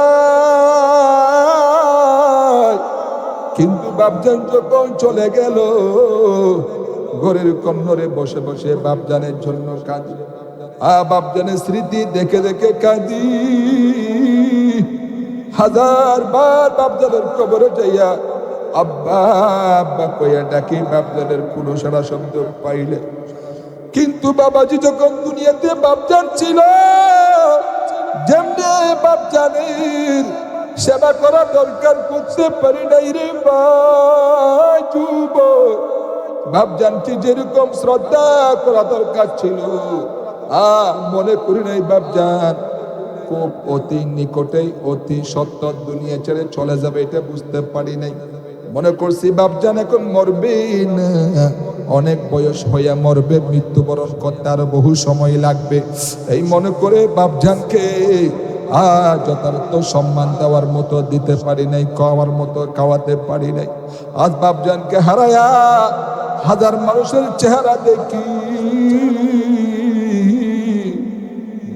কিন্তু বাপজান যখন চলে গেল, ঘরের কর্নরে বসে বসে বাপজানের জন্য কাঁদি, বাপজানের স্মৃতি দেখে দেখে কাঁদি। হাজার বার বাপজানের কবরে যাইয়া আব্বা আব্বা কইয়া ডাকি, বাপজানের কোনো সারা শব্দ পাইলে। কিন্তু বাবাজি যখন দুনিয়াতে বাপজান ছিল, যেমনে বাপজানের সেবা করা দরকার করতে পারি নাই রে ভাই। যুবক বাপজানকে যেরকম শ্রদ্ধা করা দরকার ছিল, মনে করি নাই বাপজান খুব অতি নিকটেই অতি সত্য দুনিয়া ছেড়ে চলে যাবে, এটা বুঝতে পারি নাই। মনে করছি বাপজান এখন মরবে না, অনেক বয়স হইয়া মরবে, মৃত্যুবরণ করতে আরো বহু সময় লাগবে। এই মনে করে বাপজানকে যথার্থ সম্মান দেওয়ার মতো দিতে পারি নাই, খাওয়ার মতো খাওয়াতে পারি নাই। আজ বাপজানকে হারায়া হাজার মানুষের চেহারা দেখি,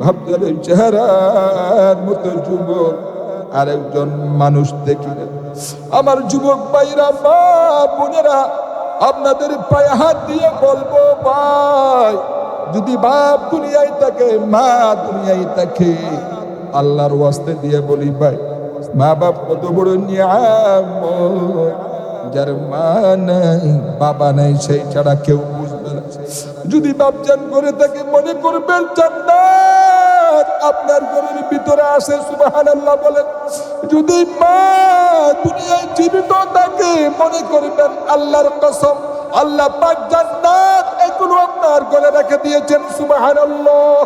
বাপজানের চেহারার মতো যুবক আরেকজন মানুষ দেখি না। আমার যুবক ভাইরা, মা বোনেরা, আপনাদের পায়ে হাত দিয়ে বলবো ভাই, যদি বাপ দুনিয়ায় থাকে, মা দুনিয়ায় থাকে, আল্লাহর ওয়াস্তে দিয়ে বলি ভাই, মা বাপ কত বড় নিয়ামত, যার মা নাই বাবা নাই সেই ছাড়া কেউ বুঝবে না। যদি বাপজান করে থাকে, মনে করবেন জান্নাত আপনার ঘরের ভিতরে আসে, সুবহানাল্লাহ বলেন। যদি মা দুনিয়ায় জীবিত থাকে, মনে করবেন আল্লাহর কসম, আল্লাহ পাক জান্নাত এগুলো আপনার ঘরে রেখে দিয়েছেন, সুবহানাল্লাহ।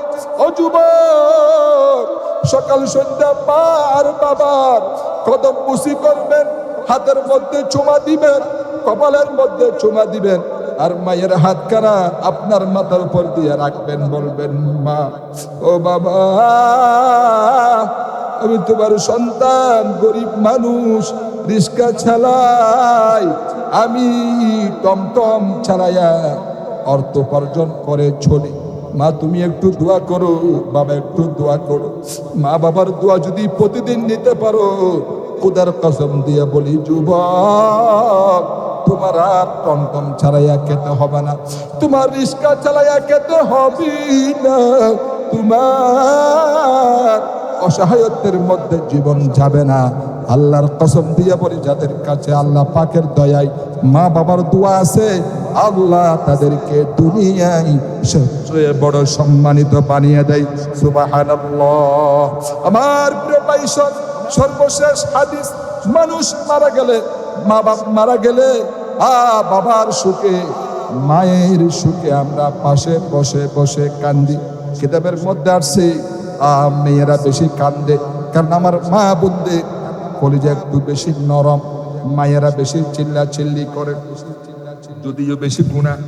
ও যুবক, সকাল সন্ধ্যা মা আর বাবার কদম বুসি করবেন, হাতের মধ্যে চুমা দিবেন, কপালের মধ্যে চুমা দিবেন আর মায়ের হাতখানা আপনার মাথার উপর দিয়ে রাখবেন, বলবেন মা ও বাবা আমি তোমার সন্তান, গরিব মানুষ, রিস্কা চালাই, আমি টমটম চালাইয়া অর্থ উপার্জন করে চলি, মা তুমি একটু দোয়া করো, বাবা একটু দোয়া করো। মা বাবার দোয়া যদি প্রতিদিন নিতে পারো, খোদার কসম দিয়ে বলি যুবক, তোমার আর টমটম চালাইয়া খেতে হবে না, তোমার রিস্কা চালাইয়া খেতে হবে না, তোমার অসহায়ত্বের মধ্যে জীবন যাবে না। আল্লাহর কসম দিয়ে বলি, যাদের কাছে আল্লাহ পাকের দয়ায় মা বাবার দোয়া আছে, আল্লাহ তাদেরকে দুনিয়ায় সবচেয়ে বড় সম্মানিত বানিয়ে দেয়। সুবহানাল্লাহ। আমার প্রিয় ভাই, সর্বশেষ হাদিস, মানুষ মারা গেলে, মা বাপ মারা গেলে বাবার সুখে, মায়ের সুখে আমরা পাশে বসে বসে কান্দি। কিতাবের মধ্যে আসছে মেয়েরা বেশি কান্দে, কারণ আমার মা বুদ্ধে কলিজা একটু বেশি নরম, মায়েরা বেশি চিল্লা চিল্লি করে, যদিও বেশি গুনাহ,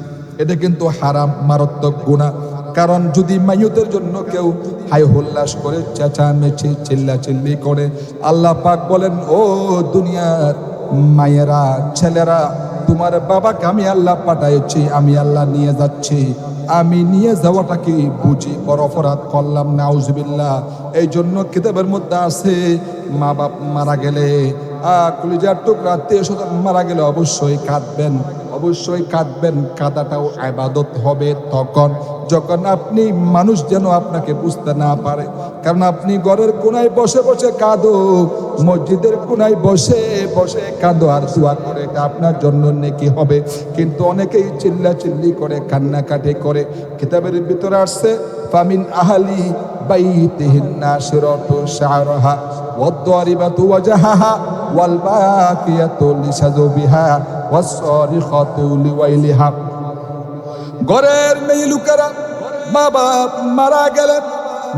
এটা কিন্তু হারাম, মারাত্মক গুনাহ। কারণ যদি মাইয়তের জন্য কেউ হাই হোল্লাস করে, চেঁচামেচি চিল্লা চিল্লি করে, আল্লাহ পাক বলেন ও দুনিয়ার মায়েরা, ছেলেরা, তোমার বাবাকে আমি আল্লাহ পাঠাইছি, আমি আল্লাহ নিয়ে যাচ্ছি, আমি নিয়ে যাওয়াটা কি বুঝি বড় অপরাধ করলাম? নাউজুবিল্লাহ। এই জন্য কিতাবের মধ্যে আছে মা বাপ মারা গেলে, কলিজার টুকরা আত্মীয় স্বজন মারা গেলে অবশ্যই কাঁদবেন, অবশ্যই কাঁদবেন। কাঁদাটাও ইবাদত হবে তখন যখন আপনি, মানুষ যেন আপনাকে বুঝতে না পারে। কারণ আপনি ঘরের কোনায় বসে বসে কাঁদো, মসজিদের কোনায় বসে বসে কাঁদো আর দোয়া করে, এটা আপনার জন্য নেকি হবে। কিন্তু অনেকেই চিল্লা চিল্লি করে, কান্নাকাটি করে। কিতাবের ভিতরে আসছে ফামিন আহলি বাইতিহিন নাশিরাতু শা'রাহা ওয়াদ-দারিবাতু ওয়াজহাহা ওয়াল বাকিয়াতু লিশাযবিহা ওয়াস-সারিখাতু লিওয়াইলিহা। ঘরের মেয়ে লোকেরা, মা বাপ মারা গেলে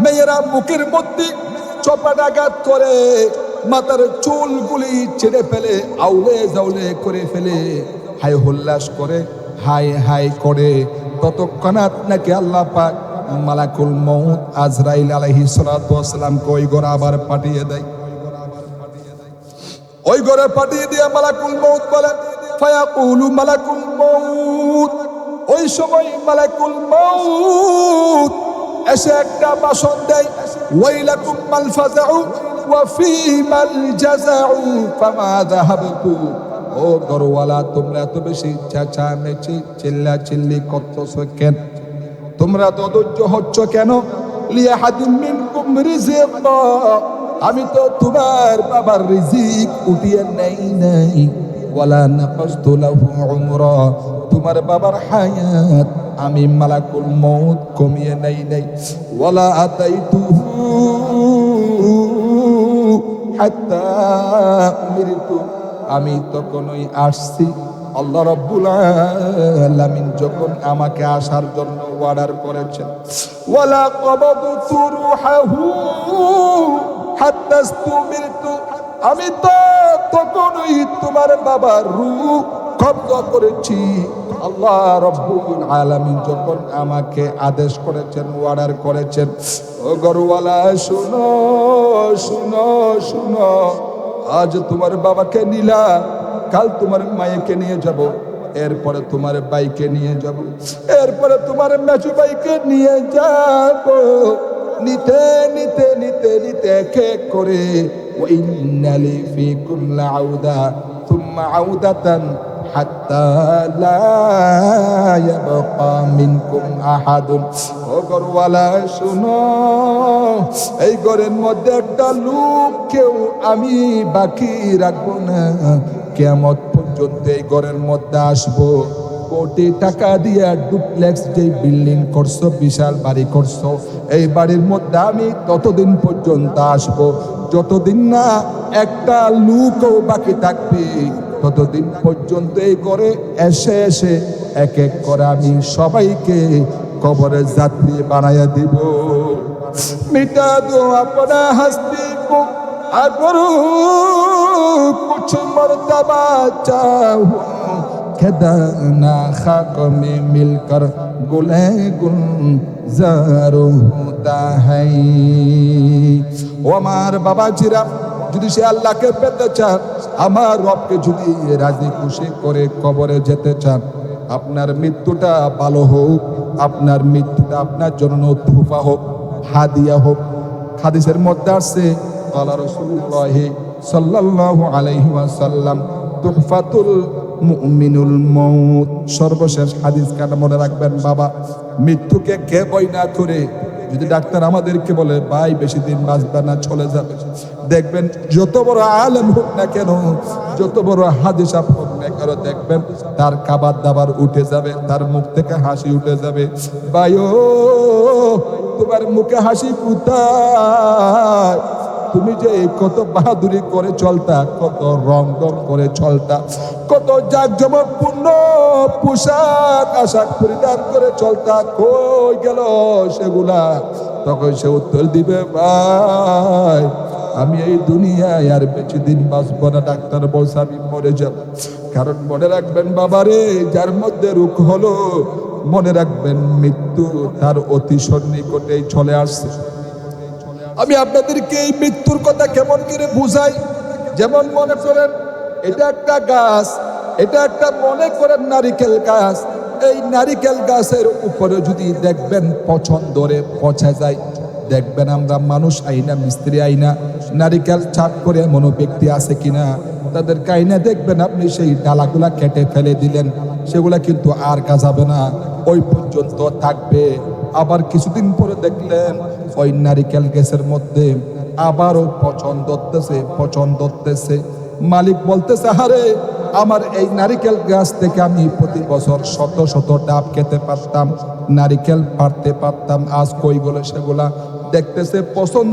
মেয়েরা মুখের মধ্যে চপাটাঘাত করে, মাথার চুলগুলি ছেড়ে ফেলে, আউলে জাউলে করে ফেলে, হাই হোল্লাস করে, হাই হাই করে। ততক্ষণাৎ নাকি আল্লাহ পাক মালাকুল মউত আজরাইল আলাইহিস সালাতু ওয়াস সালামকে ওই ঘরে আবার পাঠিয়ে দেয়। ওই ঘরে পাঠিয়ে দিয়ে মালাকুল মউত বলেন, ফায়াকুলু মালাকুল মউত, ওই সময় মালাকুল মউত এসে একটা ভাষণ দেয়, ওয়াইলাকুম মাল ফাযাউ ওয়া ফীমাল জাযাউ ফামা যাহাবতু। ও ঘরওয়ালা, তোমরা এত বেশি চেঁচামেচি চিল্লা চিল্লি করতেছো কেন? তোমরা তো ধৈর্য হচ্ছ কেন? লিয়াহাদিম মিনকুম রিজিক, আমি তো তোমার বাবার রিজিক উঠিয়ে নেই নাই। ওয়ালা নাকাসতু লাহু উমরা, তোমার বাবার হায়াত আমি মালাকুল মউত কমিয়ে নেই নাই। ওয়ালা আতাইতুহু হাত্তা উমিরতু, আমি তখনই আসছি, আল্লাহ রাব্বুল আলামিন যখন আমাকে আসার জন্য অর্ডার করেছেন। ওয়ালা কবাদতু রূহাহু হাত্তা ইসতুমিরতু, আমি তো তখনই তোমার বাবার রূহ কবজা করেছি। আল্লাহ রাব্বুল আলামিন যখন আমাকে আদেশ করেছেন, অর্ডার করেছেন। ও ঘরওয়ালা, শুনো শুনো শুনো, আজ তোমার বাবাকে নিলা, কাল তোমার মায়েকে নিয়ে যাব, এরপরে তোমার ভাইকে নিয়ে যাব, এরপরে তোমার মেজো ভাইকে নিয়ে যাব, নিতে নিতে নিতে নিতে এক এক করে ওয়াইন্না লি ফীকুম লাউদা থুম্মা আউদাতান হাত্তা লা ইয়াবকা মিনকুম আহাদুন। ও ঘরওয়ালা শুনো, এই ঘরের মধ্যে একটা লোক কেউ আমি বাকি রাখবো না, কিয়ামত পর্যন্ত এই ঘরের মধ্যে আসবো। কোটি টাকা দিয়ে ডুপ্লেক্স যে বিল্ডিং করছো, বিশাল বাড়ি করছো, এই বাড়ির মধ্যে আমি ততদিন পর্যন্ত আসবো যতদিন না একটা লোকও বাকি থাকবে, ততদিন পর্যন্ত এই ঘরে এসে এসে এক এক করে আমি সবাইকে কবরের যাত্রী বানাইয়া দিব। মিটা দো আপনা হস্তি কো আগরু কুছ মর্তবা চাহু খেদা না খাক মে মিলকর গুলে গুলজার হোতা হ্যায়। ও আমার বাবাজিরা, যদি সে আল্লাহকে পেতে চান, আমার রবকে যদি রাজি খুশি করে কবরে যেতে চান, আপনার মৃত্যুটা ভালো হোক, আপনার মৃত্যুটা আপনার জন্য তোহফা হোক, হাদিয়া হোক। হাদিসের মধ্যে আছে ক্বালা রাসূলুল্লাহ সাল্লাল্লাহু আলাইহি ওয়াসাল্লাম তুহফাতুল মুমিনুল মউত। সর্বশেষ হাদিস কাটা মনে রাখবেন বাবা, মৃত্যুকে কে বই না করে। যদি ডাক্তার আমাদেরকে বলে ভাই বেশি দিন বাঁচবে না, চলে যাবে, দেখবেন যত বড় আলেম হোক না কেন, যত বড় হাদিস হোক না কেন, দেখবেন তার খাবার দাবার উঠে যাবে, তার মুখ থেকে হাসি উঠে যাবে। ভাইও তোমার মুখে হাসি কোথায়? তুমি যে কত বাহাদুরি করে চলতা, কত রং রং করে চলতা, কত জাঁকজমকপূর্ণ পোশাক আশাক পরিধান করে চলতা, কই গেল সেগুলা? তখন সে উত্তর দিবে, ভাই আমি এই দুনিয়ায় আর বেশি দিন বাঁচবো না। ডাক্তার বলছে আমি মরে যাব। কারণ মনে রাখবেন বাবারে, যার মধ্যে রোগ হলো, মনে রাখবেন মৃত্যু তার অতি সন্নিকটেই চলে আসছে। আমি আপনাদেরকে এই মৃত্যুর কথা কেমন করে বুঝাই? যেমন মনে করেন এটা একটা গাছ, এটা একটা মনে করেন নারিকেল গাছ। এই নারিকেল গাছের উপরে যদি দেখবেন পচন ধরে পচা যায়, দেখবেন আমরা মানুষ আইনা, মিস্ত্রি আইনা, নারিকেল চাপ করে এমন ব্যক্তি আছে কিনা, তাদের কাইনা দেখবেন আপনি সেই ডালাগুলা কেটে ফেলে দিলেন, সেগুলা কিন্তু আর গাছাবে না, ওই পর্যন্ত থাকবে। আবার কিছুদিন পরে দেখলেন ওই নারিকেল গাছের মধ্যে আবারও পচন ধরতেছে। মালিক বলতেছে, আরে আমার এই নারিকেল গাছ থেকে আমি প্রতি বছর শত শত ডাব খেতে পারতাম, নারিকেল পারতে পারতাম, আজ কই গেল সেগুলা? দেখতেছে পচন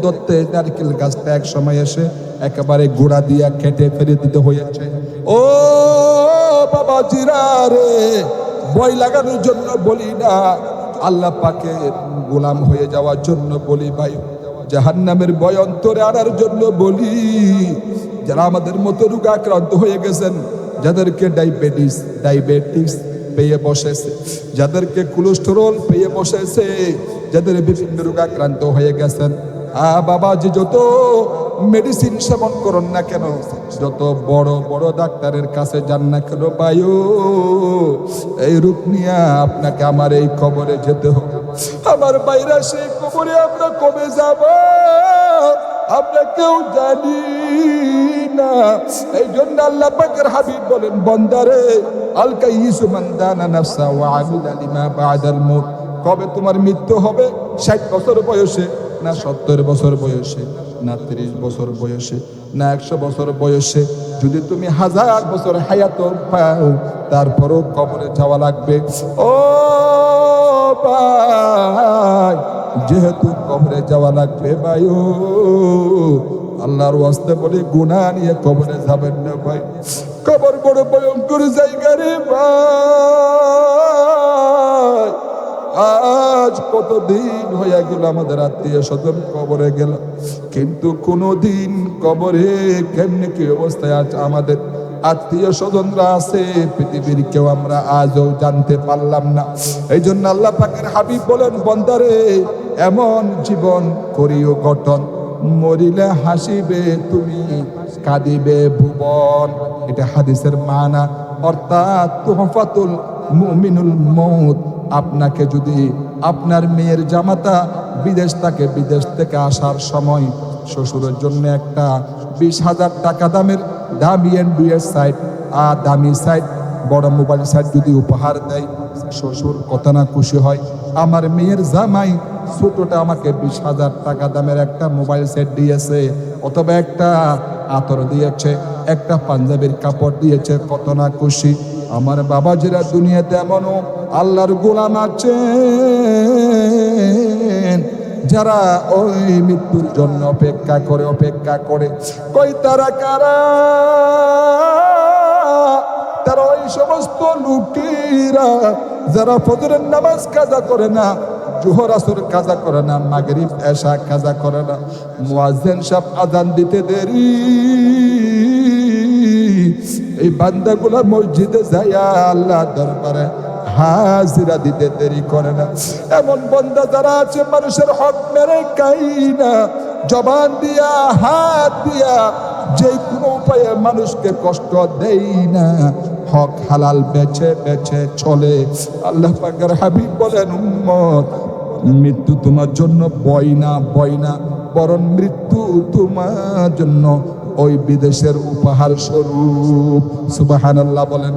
ধরতে নারিকেল গাছটা এক সময় এসে একেবারে গোড়া দিয়া কেটে ফেলে দিতে হয়েছে। ও বাবাজিরা রে, ভয় লাগানোর জন্য বলি না, আল্লাহ পাকের গোলাম হয়ে যাওয়ার জন্য বলি ভাই, জাহান্নামের ভয় অন্তরে আনার জন্য বলি। যারা আমাদের মতো রোগাক্রান্ত হয়ে গেছেন, যাদেরকে ডায়াবেটিস পেয়ে বসেছে, যাদেরকে কোলেস্টেরল পেয়ে বসেছে, যাদের বিভিন্ন রোগাক্রান্ত হয়ে গেছেন, বাবাজি যত মেডিসিন সেবন করুন না কেন, যত বড় বড় ডাক্তারের কাছে যান না কেন, ভাইও এই রূপ নিয়ে আপনাকে আমার এই কবরে যেতে হবে। আমার বাইরা সেই কবরে আমরা কবে যাব আমরা কেউ জানি না। এই জন্য আল্লাহ পাকের হাবিব বলেন, বান্দারে আলকা ইসু মান দানা নাফসা ওয়া আমিলা লিমা বাদাল মউত। কবে তোমার মৃত্যু হবে? 60 বছর বয়সে, না 70 বছর বয়সে, না 30 বছর বয়সে, না 100 বছর বয়সে? যদি তুমি 1000 বছর হায়াত পাও, তারপরও কবরে যাওয়া লাগবে। ও ভাই, যেহেতু কবরে যাওয়া লাগবে ভাইও, আল্লাহর ওয়াস্তে বলে গুনাহ নিয়ে কবরে যাবেন না ভাই। কবর বড় ভয়ঙ্কর জায়গা রে ভাই। আজ কতদিন হয়ে গেল আমাদের আত্মীয় স্বজন কবরে গেল, কিন্তু কোনদিন কবরে কেমনে কি অবস্থায় আজ আমাদের আত্মীয় স্বজনরা আছে পৃথিবীর কেউ আমরা আজও জানতে পারলাম না। এই জন্য আল্লাহ পাকের হাবিব বলেন, বান্দারে এমন জীবন করিও গঠন, মরিলে হাসিবে তুমি, কাঁদিবে ভুবন। এটা হাদিসের মানা, অর্থাৎ তুহফাতুল মুমিনুল মউত। আপনাকে যদি আপনার মেয়ের জামাতা বিদেশ থেকে আসার সময় শ্বশুরের জন্য একটা 20,000 টাকা দামের দামি অ্যান্ড্রয়েড সাইট আর দামি সাইট, বড় মোবাইল সাইট যদি উপহার দেয়, শ্বশুর কত না খুশি হয়। আমার মেয়ের জামাই ছোটটা আমাকে 20,000 টাকা দামের একটা মোবাইল সেট দিয়েছে, অথবা একটা আতর দিয়েছে, একটা পাঞ্জাবির কাপড় দিয়েছে, কত না খুশি। আমার বাবাজিরা দুনিয়াতে এমনও আল্লাহর গোলাম আছেন যারা ওই মৃত্যুর জন্য অপেক্ষা করে। কই তারা কারা? তারা ওই সমস্ত লোকেরা যারা ফজরের নামাজ কাজা করে না, জোহর আসর কাজা করে না, মাগরিব এশা কাজা করে না, মুয়াজ্জিন সাহেব আযান দিতে দেরি, এই বান্দাগুলা মসজিদে যাইয়া আল্লাহ দরবারে হাজিরা দিতে দেরি করে না। এমন বান্দা যারা আছে মানুষের হক মেরে খাই না, জবান দিয়া হাত দিয়া যে কোনো উপায়ে মানুষকে কষ্ট দেই না, হক হালাল বেছে বেছে চলে। আল্লাহ পাকের হাবিব বলেন, উম্মত মৃত্যু তোমার জন্য বয় না, বরং মৃত্যু তোমার জন্য ওই বিদেশের উপহার স্বরূপ। সুবহানাল্লাহ বলেন।